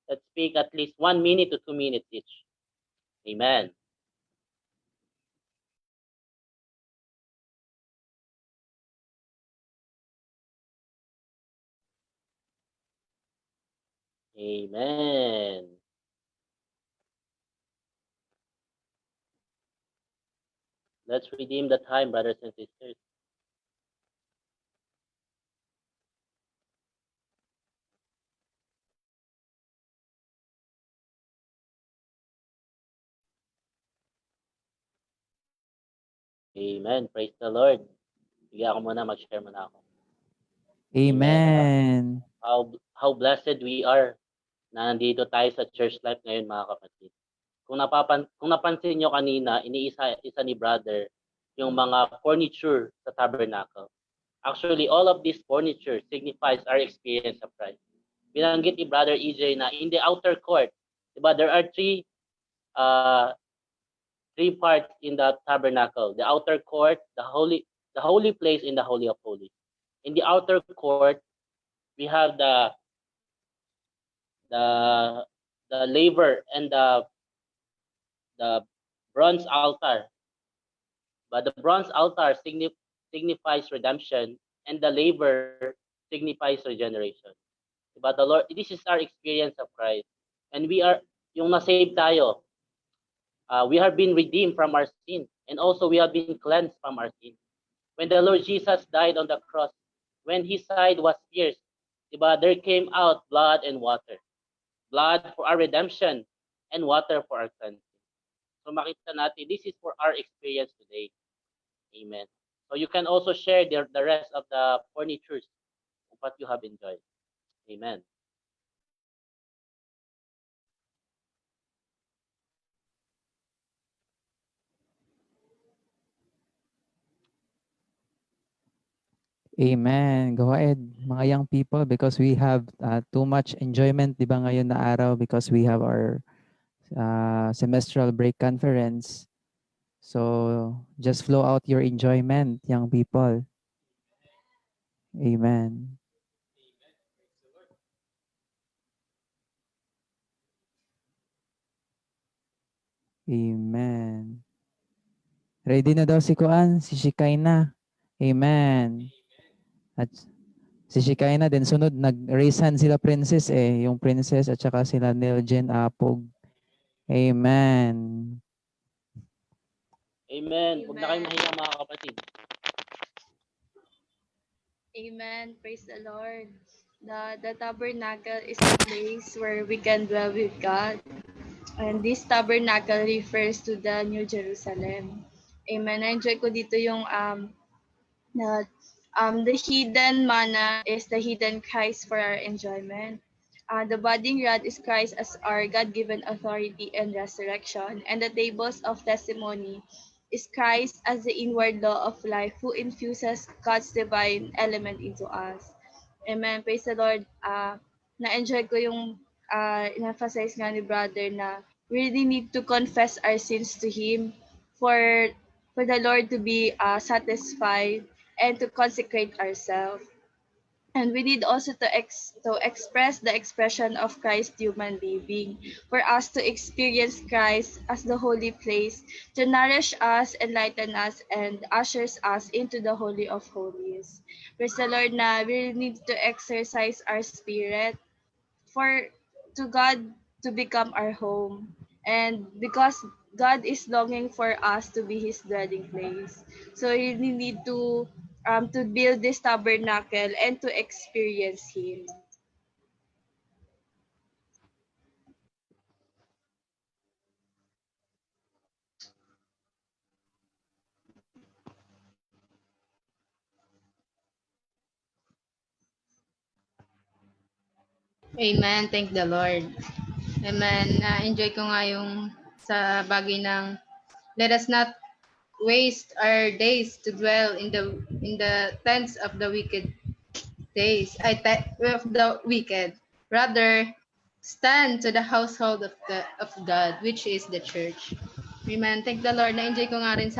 Let's speak at least 1 minute to 2 minutes each. Amen. Amen. Let's redeem the time, brothers and sisters. Amen. Praise the Lord. Bigyan ako muna, mag-share muna ako. Amen. How blessed we are na nandito tayo sa church life ngayon, mga kapatid. Kung napansin nyo kanina, isa ni brother yung mga furniture sa tabernacle. Actually, all of this furniture signifies our experience of Christ. Binanggit ni Brother EJ na in the outer court, diba, there are three parts in the tabernacle: the outer court, the the holy place in the Holy of Holies. In the outer court, we have the laver and the bronze altar. But the bronze altar signifies redemption, and the laver signifies regeneration. But the Lord, this is our experience of Christ. And we are, yung na-save tayo, we have been redeemed from our sin, and also we have been cleansed from our sin. When the Lord Jesus died on the cross, when his side was pierced, diba, there came out blood and water. Blood for our redemption and water for our cleansing. So makita natin, this is for our experience today. Amen. So you can also share the rest of the furnitures of what you have enjoyed. Amen. Amen. Go ahead, mga young people, because we have too much enjoyment, di ba, ngayon na araw, because we have our semestral break conference. So just flow out your enjoyment, young people. Amen. Amen. Ready na daw si Kuan, si Shikay na. Amen. At si Shikay na din sunod, nag-raise hand sila princess yung princess at saka sila Niljen Apog. Amen. Amen. Huwag na kayong mahiya mga kapatid. Amen. Praise the Lord. The tabernacle is a place where we can dwell with God. And this tabernacle refers to the New Jerusalem. Amen. Na-enjoy ko dito yung the hidden manna is the hidden Christ for our enjoyment. The budding rod is Christ as our God-given authority and resurrection. And the tables of testimony is Christ as the inward law of life who infuses God's divine element into us. Amen. Praise the Lord. Na-enjoy ko yung in-emphasize nga ni brother na we really need to confess our sins to Him for the Lord to be satisfied and to consecrate ourselves. And we need also to express the expression of Christ's human living, for us to experience Christ as the holy place, to nourish us, enlighten us, and ushers us into the Holy of Holies. Praise the Lord na we need to exercise our spirit to God to become our home. And because God is longing for us to be His dwelling place. So we need to build this tabernacle and to experience Him. Amen. Thank the Lord. Amen. Na-enjoy ko nga yung sa bagay ng let us not waste our days to dwell in the tents of the wicked days, of the wicked. Rather, stand to the household of God, which is the church. Amen. Thank the Lord. Na-enjoy ko nga rin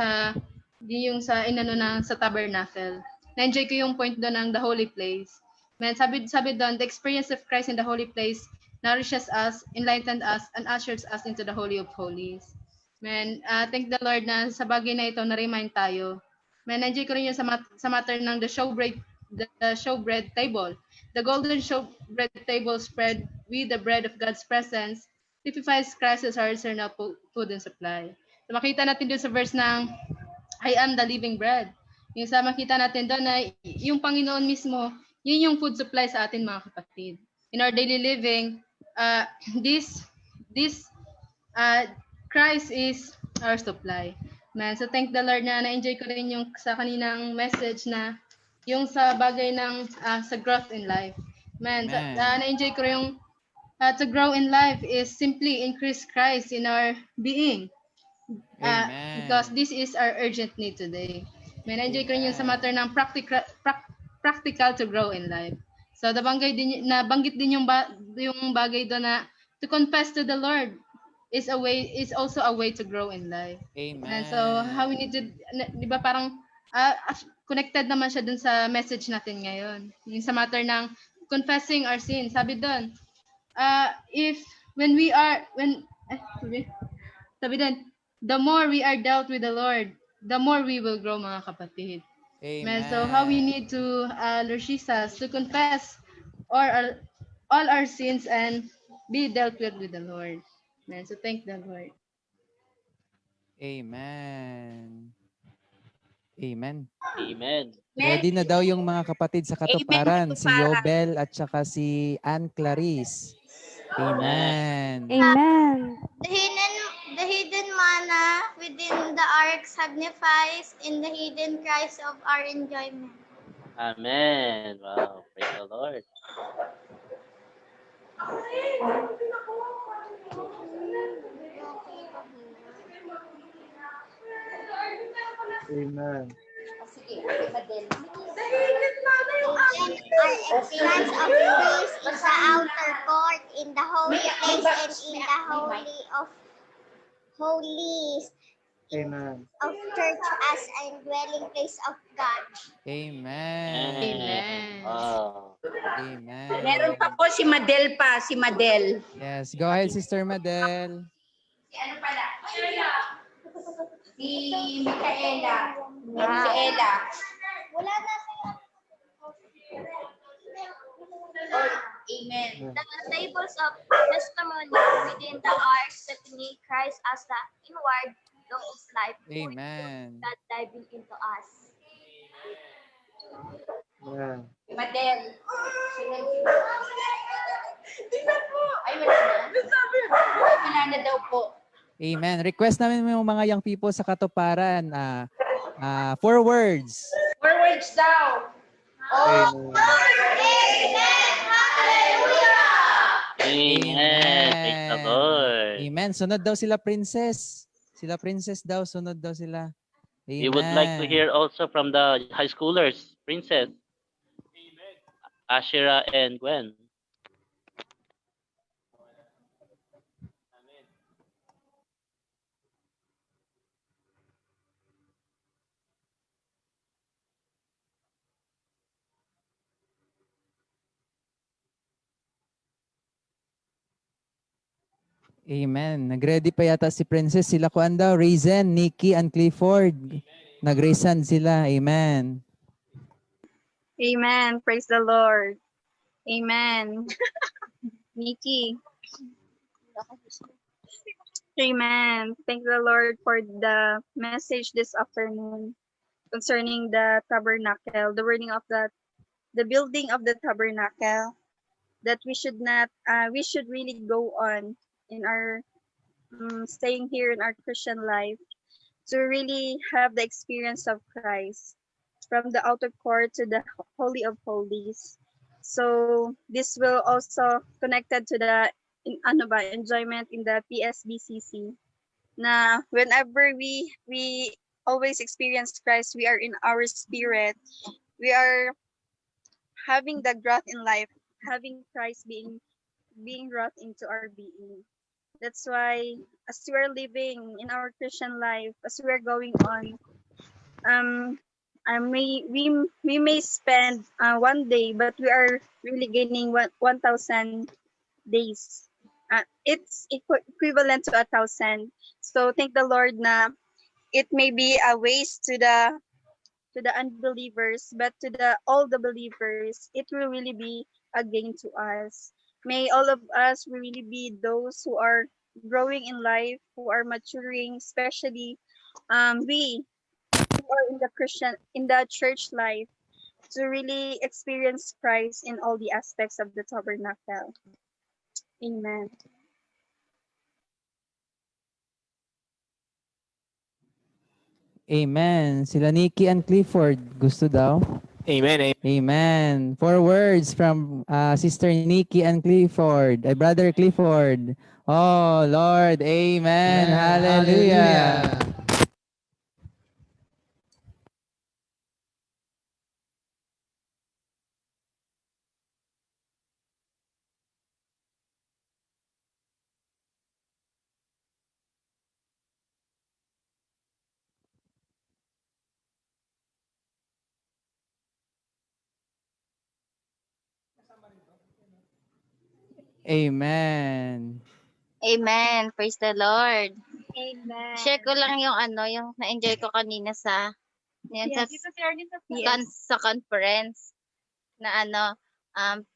yung sa inano na sa tabernacle. Na-enjoy ko yung point doon ng the holy place. Man, sabi doon, the experience of Christ in the holy place nourishes us, enlightens us, and ushers us into the Holy of Holies. Man, thank the Lord na sa bagay na ito, na-remind tayo. Man, na-enjoy ko rin yun sa matter ng the showbread table. The golden showbread table spread with the bread of God's presence typifies Christ as our eternal food and supply. So, makita natin doon sa verse ng I am the living bread. Yung sa makita natin doon na yung Panginoon mismo, yun yung food supply sa atin mga kapatid. In our daily living, this Christ is our supply. Man, so thank the Lord na na-enjoy ko rin yung sa kaninang message na yung sa bagay ng sa growth in life. Man, na-enjoy ko rin yung to grow in life is simply increase Christ in our being. Because this is our urgent need today. Man, na-enjoy ko rin yung sa matter ng practical to grow in life. So nabanggit din yung bagay doon na to confess to the Lord is also a way to grow in life. Amen. And so how we need to, di ba parang connected naman siya dun sa message natin ngayon. Yung sa matter ng confessing our sins. Sabi doon, if when we are when sabi doon, the more we are dealt with the Lord, the more we will grow, mga kapatid. Man, so how we Amen. need to Lord Jesus to confess all our sins and be dealt with the Lord. Man, so thank the Lord. Amen. Amen. Amen. Ready na daw yung mga kapatid sa katuparan, si katuparan. Yobel at saka si Ann Clarice. Amen. Amen. The hidden manna within the ark signifies in the hidden Christ of our enjoyment. Amen. Wow. Praise the Lord. Amen. Our experience of peace in the outer court, in the holy place, and in the holy of holies Amen. of church as a dwelling place of God. Amen. Amen. Wow. Amen. Meron pa po si Madel pa, si Madel. Yes, go ahead, Sister Madel. Si ano pala? Si Micaela. Micaela. Wala na siya. Amen. The tables of testimony within the ark depict Christ as the inward law of life. Amen. God diving into us. Amen. Madel. Ay, wala na? Wala na daw po. Amen. Request namin yung mga young people sa katuparan. 4 words. 4 words daw. Amen. Amen. Praise the Lord. Amen. Sunod daw sila princess. Sila princess daw, sunod daw sila. Amen. We would like to hear also from the high schoolers, Princess, Ashira, and Gwen. Amen. Nag-ready pa yata si Princess. Sila kuan daw, Raisin, Nikki, and Clifford. Nag-raisan sila. Amen. Amen. Praise the Lord. Amen. Nikki. Amen. Thank the Lord for the message this afternoon concerning the tabernacle, the wording of the building of the tabernacle, that we should not, we should really go on in our staying here in our Christian life to really have the experience of Christ from the outer court to the Holy of Holies. So this will also connected to the enjoyment in the PSBCC. Na whenever we always experience Christ, we are in our spirit. We are having the growth in life, having Christ being wrought into our being. That's why as we are living in our Christian life, as we are going on, we may spend 1 day, but we are really gaining 1,000 days. It's equivalent to 1,000. So thank the Lord na it may be a waste to the unbelievers, but to all the believers, it will really be a gain to us. May all of us really be those who are growing in life, who are maturing, especially we who are in the church life, to really experience Christ in all the aspects of the tabernacle. Amen. Amen. Sila Nikki and Clifford. Gusto daw? Amen. Amen. 4 words from Sister Nikki and Clifford. Brother Clifford. Oh, Lord. Amen. Hallelujah. Amen. Amen. Praise the Lord. Amen. Share ko lang yung yung na-enjoy ko kanina sa yan Yes, dito si Arlene sa sa conference na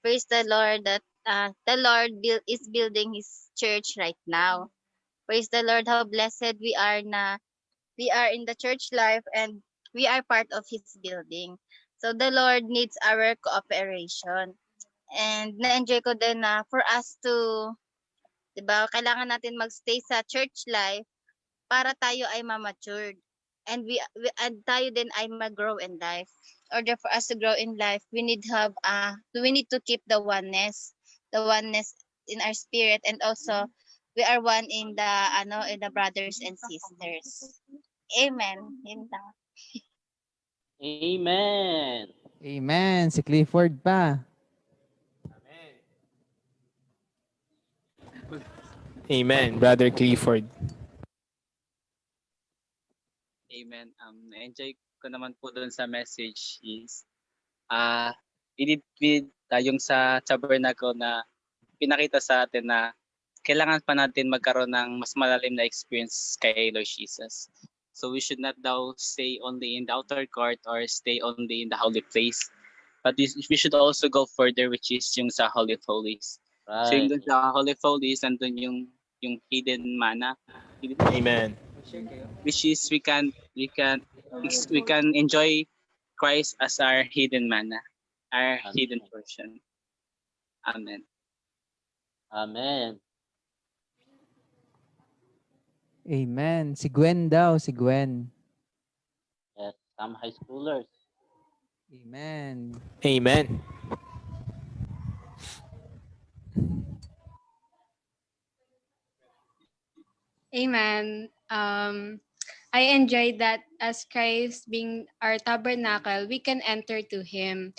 praise the Lord that the Lord is building his church right now. Praise the Lord, how blessed we are na we are in the church life and we are part of his building. So the Lord needs our cooperation. And na-enjoy ko din na for us to, 'di ba, kailangan natin magstay sa church life para tayo ay ma-matured. And and tayo din ay mag-grow in life. In order for us to grow in life, we need to keep the oneness in our spirit, and also we are one in the brothers and sisters. Amen. Yun lang. Amen. Amen. Si Clifford pa. Amen, Brother Clifford. Amen. Na-enjoy ko naman po doon sa message is initwid tayong sa tabernacle na pinakita sa atin na kailangan pa natin magkaroon ng mas malalim na experience kay Lord Jesus. So we should not now stay only in the outer court or stay only in the holy place. But we should also go further, which is yung sa Holy of Holies. So yung dun sa Holy of Holies, nandun yung hidden manna. Amen. Which is we can enjoy Christ as our hidden manna, our hidden portion. Amen. Amen. Amen. Si Gwen daw, si Gwen. Yes, some high schoolers. Amen. Amen. Amen. I enjoy that as Christ being our tabernacle, we can enter to Him.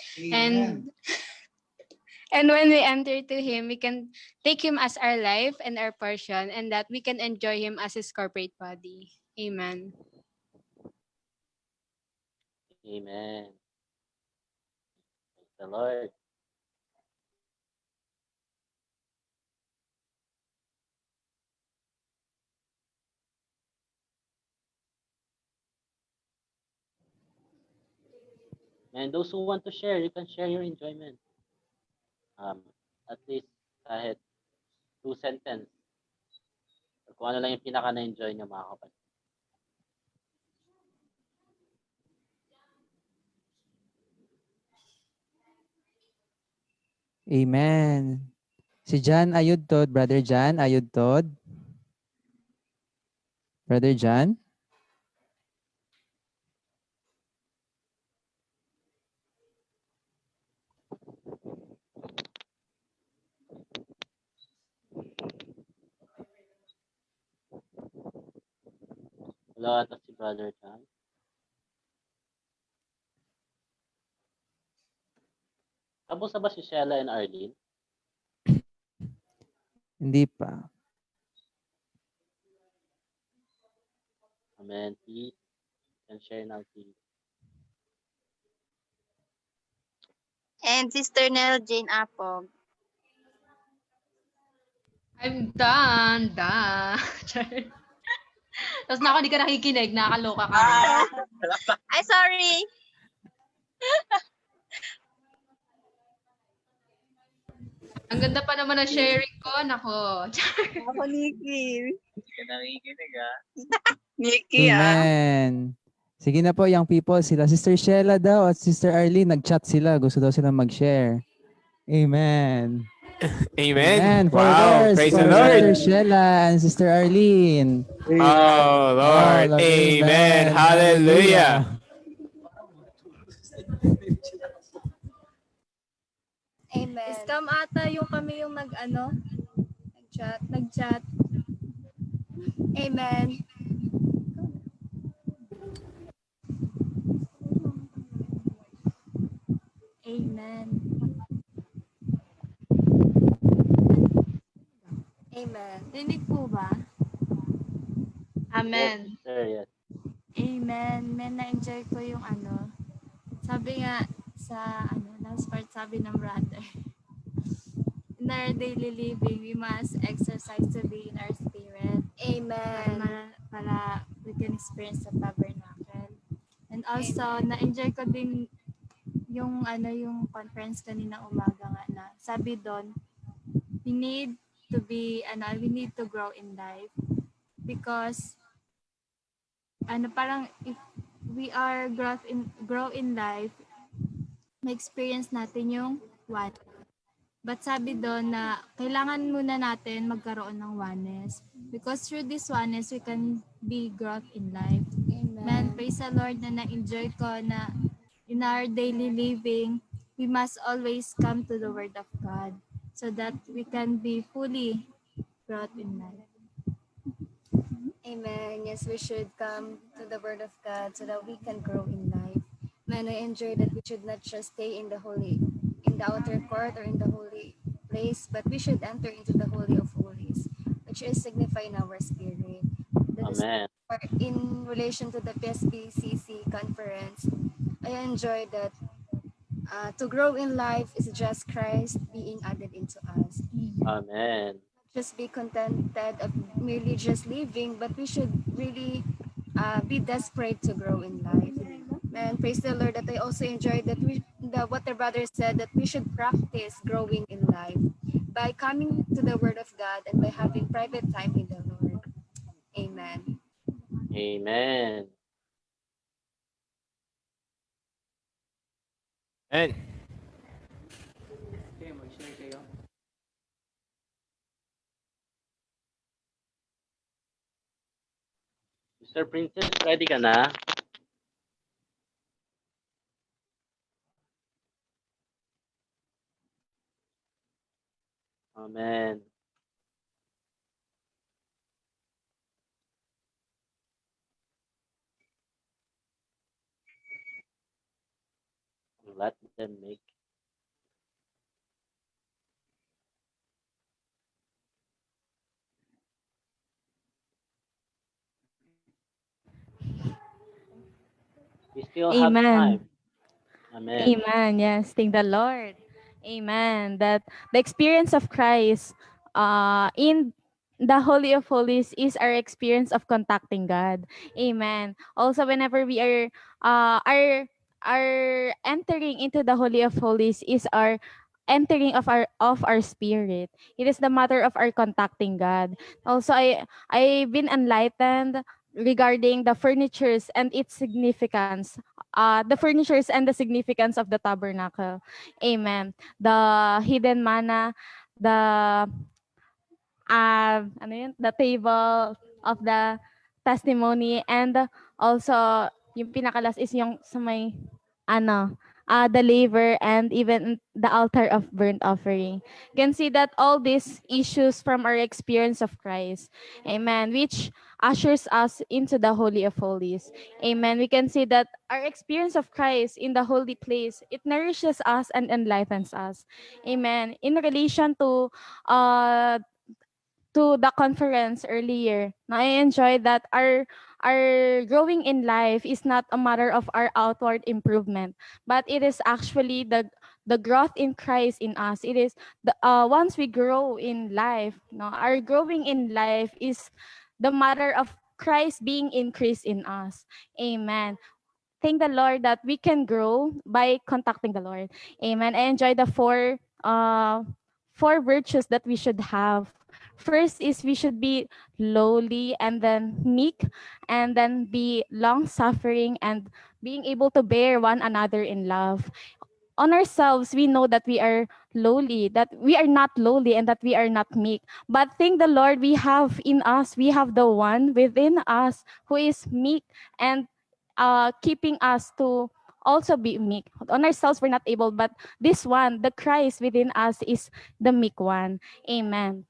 And when we enter to Him, we can take Him as our life and our portion, and that we can enjoy Him as His corporate body. Amen. Amen. Praise the Lord. And those who want to share, you can share your enjoyment. At least kahit 2 sentences. Kung ano lang yung pinaka na-enjoy niyo, mga kapatid. Amen. Si John Ayudtod, Brother John Ayudtod. Brother John. Hello, ito si Brother John. Tapos na ba si Sheila and Arlene? Hindi pa. Amen. Please, you can share now, please. And Sister Nell Jane Apog. I'm done. Tapos na ako, di ka nakikinig. Nakakaloka ka. Ay, sorry. Ang ganda pa naman ng sharing ko. Nako. Ako, Nikki. Hindi ka nakikinig, ha? Nikki, Amen. Sige na po, young people. Sila Sister Sheila daw at Sister Arlene, nag-chat sila. Gusto daw sila mag-share. Amen. Amen. For Wow. verse, Praise for the Lord. Sister Sheila and Sister Arlene. Oh, Lord. Amen. Hallelujah. Amen. Scam ata yung kami yung nag-chat. Amen. Amen. Amen. Rinig po ba? Amen. Yes, sir, yes. Amen. Na-enjoy ko yung sabi nga sa last part sabi ng brother our daily living, we must exercise to be in our spirit. Amen. Para we can experience the tabernacle. And also, na-enjoy ko din yung conference kanina umaga nga na. Sabi doon, we need we need to grow in life because parang if we are grow in life, ma-experience natin yung one. But sabi doon na kailangan muna natin magkaroon ng oneness because through this oneness we can be growth in life. Amen. Man, praise the Lord na na-enjoy ko na in our daily living, we must always come to the Word of God so that we can be fully growth in life. Amen. Yes, we should come to the Word of God so that we can grow in life. Man, I enjoy that we should not just stay in the outer court or in the holy place, but we should enter into the Holy of Holies, which is signifying our spirit. That is Amen. in relation to the PSBCC conference. I enjoy that to grow in life is just Christ being added into us. Amen. Just be contented of merely just living, but we should really be desperate to grow in life. And praise the Lord that I also enjoyed that what the brother said, that we should practice growing in life by coming to the Word of God and by having private time with the Lord. Amen. Amen. And Mr. Princess, ready ka na? Amen. Let them make. We still have Amen. time. Amen. Amen. Yes, thank the Lord. Amen. That the experience of Christ in the Holy of Holies is our experience of contacting God. Amen. Also, whenever we are entering into the Holy of Holies is our entering of our spirit. It is the matter of our contacting God. Also, I've been enlightened regarding the furnitures and its significance, the furnitures and the significance of the tabernacle. Amen. The hidden manna, the the table of the testimony, and also yung pinakalas is yung sa may the laver and even the altar of burnt offering. You can see that all these issues from our experience of Christ. Amen. Which ushers us into the Holy of Holies. Amen. We can see that our experience of Christ in the holy place, it nourishes us and enlightens us. Amen. In relation to the conference earlier, I enjoyed that our growing in life is not a matter of our outward improvement, but it is actually the growth in Christ in us. It is the once we grow in life, no, our growing in life is the matter of Christ being increased in us. Amen. Thank the Lord that we can grow by contacting the Lord. Amen. I enjoy the four virtues that we should have. First is we should be lowly and then meek and then be long suffering and being able to bear one another in love. On ourselves, we know that we are lowly, that we are not lowly and that we are not meek. But thank the Lord, we have in us, we have the one within us who is meek and keeping us to also be meek. On ourselves, we're not able, but this one, the Christ within us, is the meek one. Amen.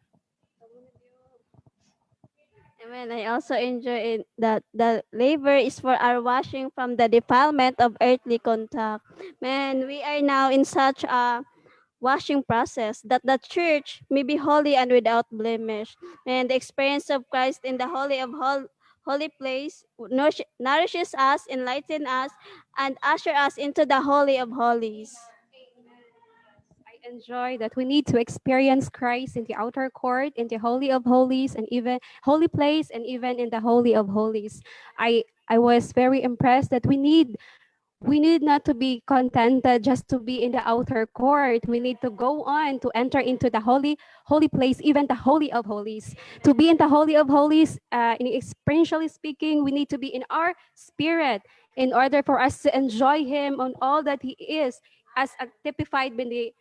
Amen. I also enjoy it that the labor is for our washing from the defilement of earthly contact. Man, we are now in such a washing process that the church may be holy and without blemish. And the experience of Christ in the holy place nourishes us, enlightens us, and usher us into the holy of holies. enjoy, that we need to experience Christ in the outer court, in the Holy of Holies, and even holy place, and even in the Holy of Holies. I was very impressed that we need not to be contented just to be in the outer court. We need to go on to enter into the holy place, even the Holy of Holies. To be in the Holy of Holies, in experientially speaking, we need to be in our spirit in order for us to enjoy Him on all that He is, as typified in the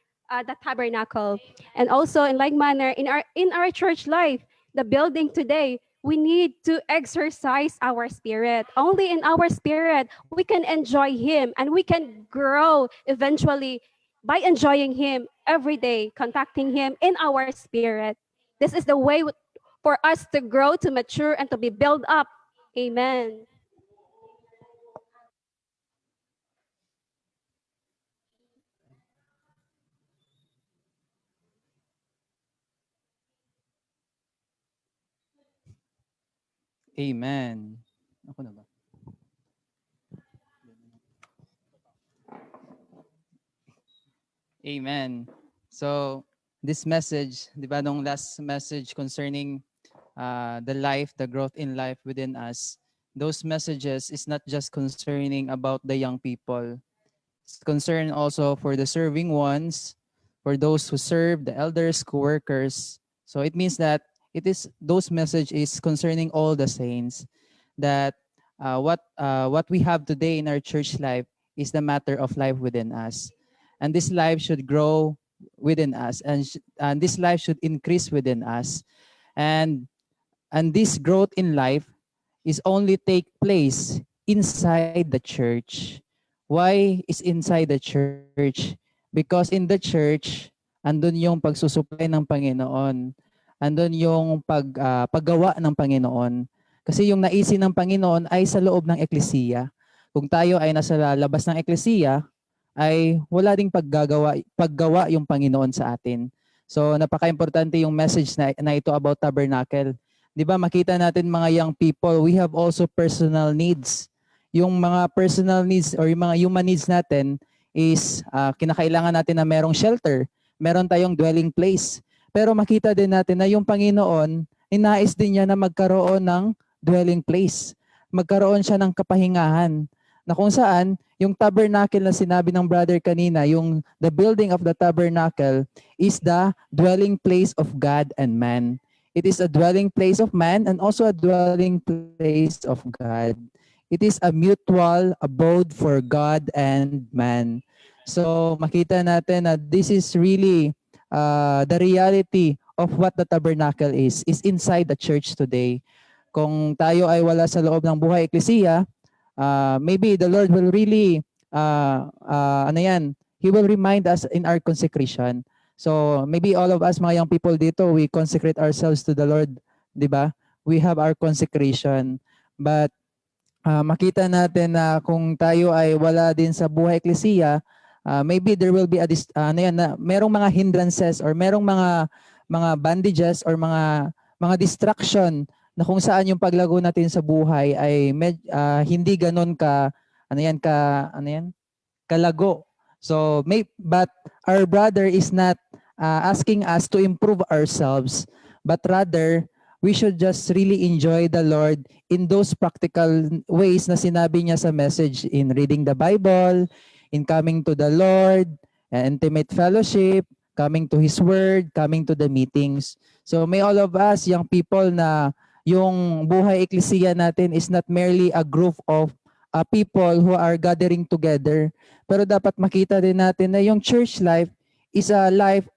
tabernacle. And also, in like manner, in our church life, the building today, we need to exercise our spirit. Only in our spirit we can enjoy Him, and we can grow eventually by enjoying Him every day, contacting Him in our spirit. This is the way for us to grow, to mature, and to be built up. Amen. Amen. Ako na ba? Amen. So, this message, di ba, nung last message concerning the life, the growth in life within us, those messages is not just concerning about the young people. It's concerned also for the serving ones, for those who serve, the elders, co-workers. So it means that those message is concerning all the saints, that what we have today in our church life is the matter of life within us. And this life should grow within us, and this life should increase within us. And this growth in life is only take place inside the church. Why is inside the church? Because in the church, andun yung pagsusupply ng Panginoon. Andun yung paggawa ng Panginoon. Kasi yung naisin ng Panginoon ay sa loob ng eklesiya. Kung tayo ay nasa labas ng eklesiya, ay wala ding paggawa yung Panginoon sa atin. So napaka-importante yung message na ito about tabernacle. 'Di ba, makita natin mga young people, we have also personal needs. Yung mga personal needs or yung mga human needs natin is kinakailangan natin na merong shelter, meron tayong dwelling place. Pero makita din natin na yung Panginoon, inais din niya na magkaroon ng dwelling place. Magkaroon siya ng kapahingahan. Na kung saan, yung tabernacle na sinabi ng brother kanina, yung the building of the tabernacle is the dwelling place of God and man. It is a dwelling place of man and also a dwelling place of God. It is a mutual abode for God and man. So makita natin na this is really the reality of what the tabernacle is inside the church today. Kung tayo ay wala sa loob ng buhay eklesiya, maybe the Lord will really, He will remind us in our consecration. So maybe all of us mga young people dito, we consecrate ourselves to the Lord, di ba? We have our consecration. But makita natin na kung tayo ay wala din sa buhay eklesiya, maybe there will be merong mga hindrances or merong mga bandages or mga distraction na kung saan yung paglago natin sa buhay ay hindi ganoon kalago. So but our brother is not asking us to improve ourselves, but rather we should just really enjoy the Lord in those practical ways na sinabi niya sa message, in reading the Bible, in coming to the Lord, intimate fellowship, coming to His Word, coming to the meetings. So may all of us, young people, na yung buhay eklesiya natin is not merely a group of people who are gathering together, pero dapat makita din natin na yung church life is a life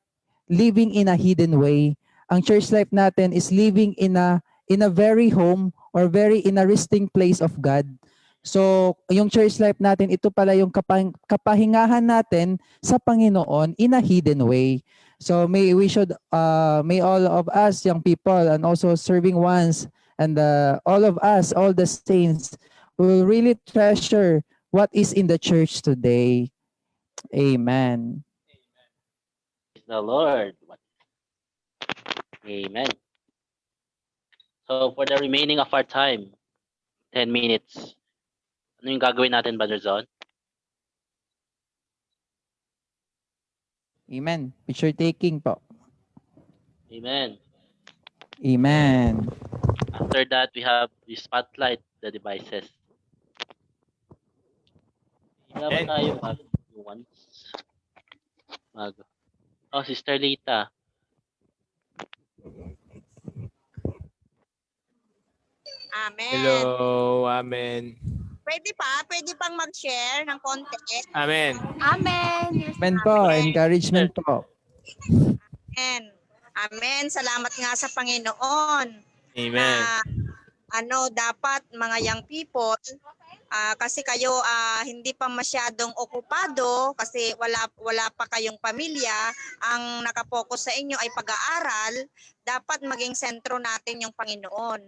living in a hidden way. Ang church life natin is living in a very home or very in a resting place of God. So, yung church life natin, ito pala yung kapahingahan natin sa Panginoon in a hidden way. So, may all of us, young people, and also serving ones, and all of us, all the saints, will really treasure what is in the church today. Amen. Praise the Lord. Amen. So, for the remaining of our time, 10 minutes, ano yung gagawin natin, Brother Zon? Amen. Picture taking po. Amen. Amen. After that, we have the spotlight, the devices. Wala ba tayo once? Oh, Sister Lita. Amen. Hello. Amen. Pwede pang mag-share ng konti. Amen. Amen. Amen po. Encouragement po. Amen. Amen. Salamat nga sa Panginoon. Amen. Dapat mga young people, kasi kayo hindi pa masyadong okupado kasi wala pa kayong pamilya, ang nakapokus sa inyo ay pag-aaral, dapat maging sentro natin yung Panginoon.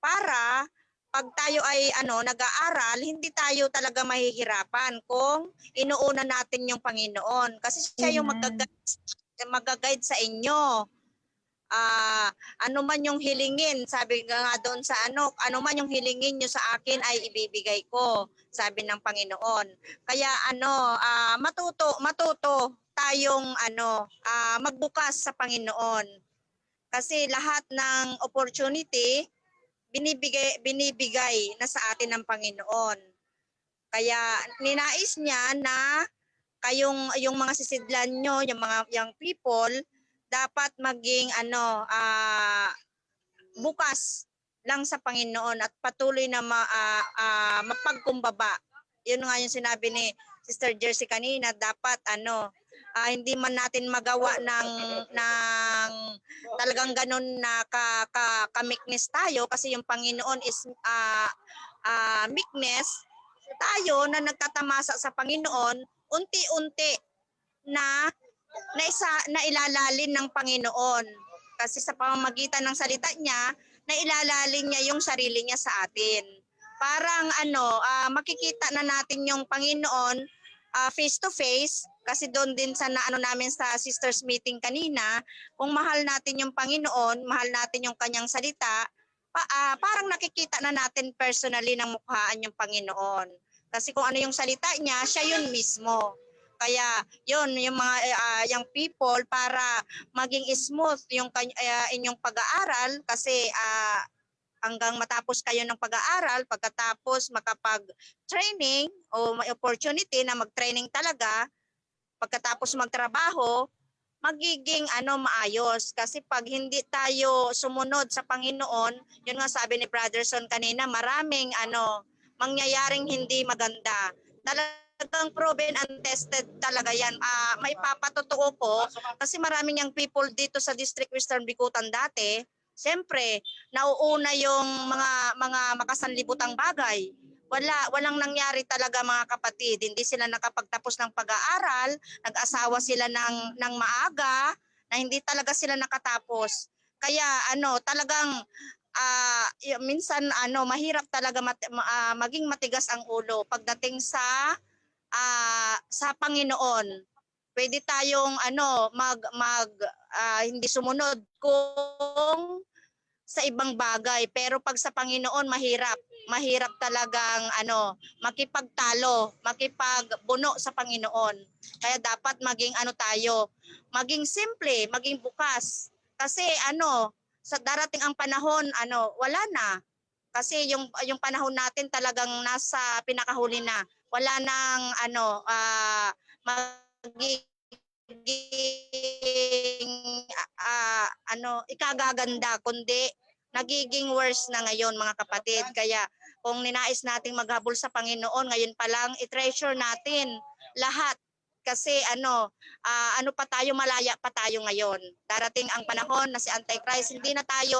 Para pag tayo ay nag-aaral, hindi tayo talaga mahihirapan kung inuuna natin yung Panginoon kasi siya yung mag-guide sa inyo. Ano man yung hilingin, sabi nga doon sa ano man yung hilingin nyo sa akin ay ibibigay ko, sabi ng Panginoon. Kaya matuto tayong magbukas sa Panginoon. Kasi lahat ng opportunity binibigay na sa atin ng Panginoon. Kaya ninais niya na yung mga sisidlan nyo, yung mga young people, dapat maging bukas lang sa Panginoon at patuloy na mapagkumbaba. Yun nga yung sinabi ni Sister Jersey kanina, dapat hindi man natin magawa ng talagang ganun na ka-meekness tayo kasi yung Panginoon is meekness. Tayo na nagtatamasa sa Panginoon, unti-unti na ilalalin ng Panginoon. Kasi sa pamamagitan ng salita niya, na ilalalin niya yung sarili niya sa atin. Parang makikita na natin yung Panginoon face to face, kasi doon din sa namin sa sisters meeting kanina, kung mahal natin yung Panginoon, mahal natin yung kanyang salita, parang nakikita na natin personally ng mukhaan yung Panginoon. Kasi kung ano yung salita niya, siya yun mismo. Kaya yun, yung mga young people, para maging smooth yung inyong pag-aaral, kasi hanggang matapos kayo ng pag-aaral, pagkatapos makapag-training o may opportunity na mag-training talaga, pagkatapos magtrabaho, magiging maayos. Kasi pag hindi tayo sumunod sa Panginoon, yun nga sabi ni Brother Son kanina, maraming mangyayaring hindi maganda. Talagang proven and tested talaga yan. May papatotoo po, kasi maraming young people dito sa District Western Bicutan dati, siyempre, nauuna yung mga makasanlibutang bagay. Walang nangyari talaga mga kapatid. Hindi sila nakapagtapos ng pag-aaral, nag-asawa sila ng maaga, na hindi talaga sila nakatapos. Kaya talagang minsan mahirap talaga maging matigas ang ulo pagdating sa Panginoon. Pwede tayong hindi sumunod kung sa ibang bagay, pero pag sa Panginoon mahirap talagang makipagtalo, makipagbuno sa Panginoon. Kaya dapat maging maging simple, maging bukas. Kasi sa darating ang panahon, wala na. Kasi yung panahon natin talagang nasa pinakahuli na. Wala nang magiging ikagaganda, kundi nagiging worse na ngayon mga kapatid. Kaya kung ninais nating maghabol sa Panginoon, ngayon pa lang i-treasure natin lahat. Kasi pa tayo, malaya pa tayo ngayon. Darating ang panahon na si Antichrist, hindi na tayo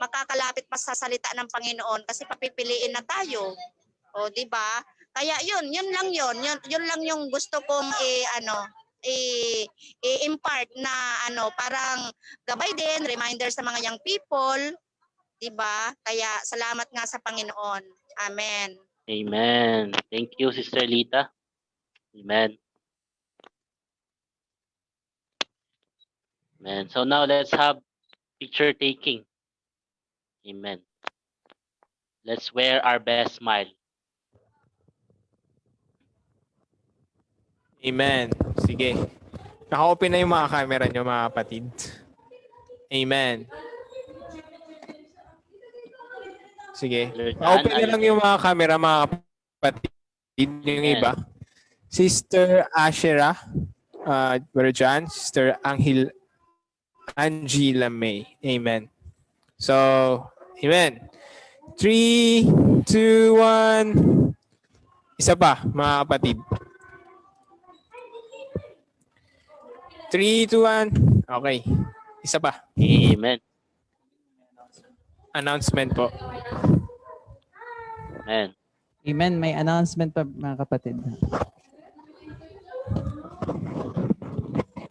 makakalapit pa sa salita ng Panginoon kasi papipiliin na tayo. O di ba? Kaya yun lang yung gusto kong i-impart na parang gabay din, reminder sa mga young people, 'di ba? Kaya salamat nga sa Panginoon. Amen. Amen. Thank you, Sister Lita. Amen. Amen. So now let's have picture taking. Amen. Let's wear our best smile. Amen. Sige. Naka-open na yung mga camera nyo, mga kapatid. Amen. Sige. Open na lang yung mga camera, mga kapatid. Yung iba. Sister Ashera, Brother John, Sister Angela May. Amen. So, amen. 3, 2, 1. Isa pa, mga kapatid. 3, 2, 1. Okay. Isa pa. Amen. Announcement po. Amen. Amen. May announcement pa, mga kapatid.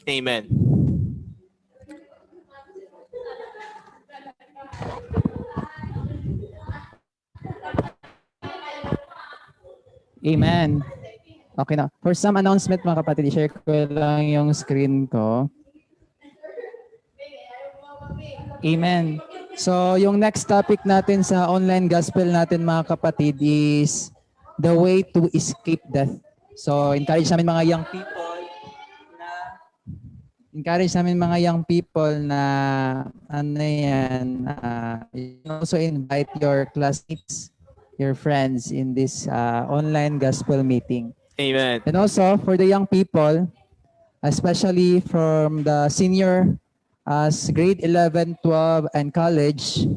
Amen. Amen. Okay na. For some announcement, mga kapatid, i-share ko lang yung screen ko. Amen. So, yung next topic natin sa online gospel natin, mga kapatid, is the way to escape death. So, encourage namin mga young people na ano yan, you can also invite your classmates, your friends in this online gospel meeting. Amen. And also for the young people, especially from the senior as grade 11, 12, and college,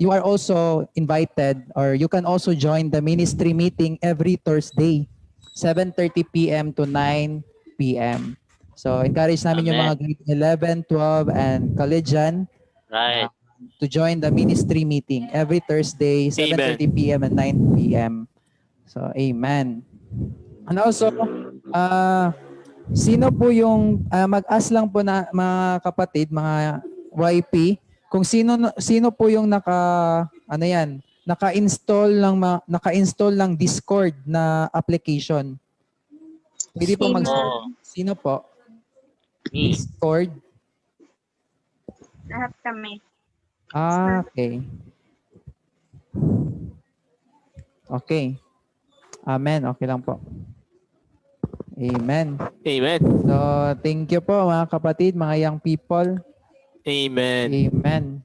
you are also invited, or you can also join the ministry meeting every Thursday, 7:30 p.m. to 9 p.m. So encourage namin yung mga grade 11, 12, and collegian Right. to join the ministry meeting every Thursday, 7:30 p.m. and 9 p.m. So, amen. And also, sino po yung, mag-ask lang po na mga kapatid, mga YP, kung sino po yung naka-install ng Discord na application. Pwede po sino po? Discord. Lahat kami. Okay. Okay. Amen. Okay lang po. Amen. Amen. So, thank you po mga kapatid, mga young people. Amen. Amen.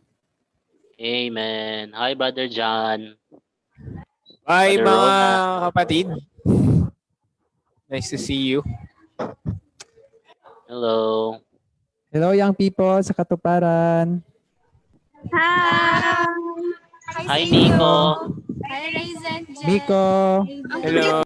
Amen. Hi, Brother John. Bye, Brother mga Rona. kapatid. Nice to see you. Hello. Hello, young people sa katuparan. Hi! Hi, Nico. Hi, Raisin. Miko. Hello.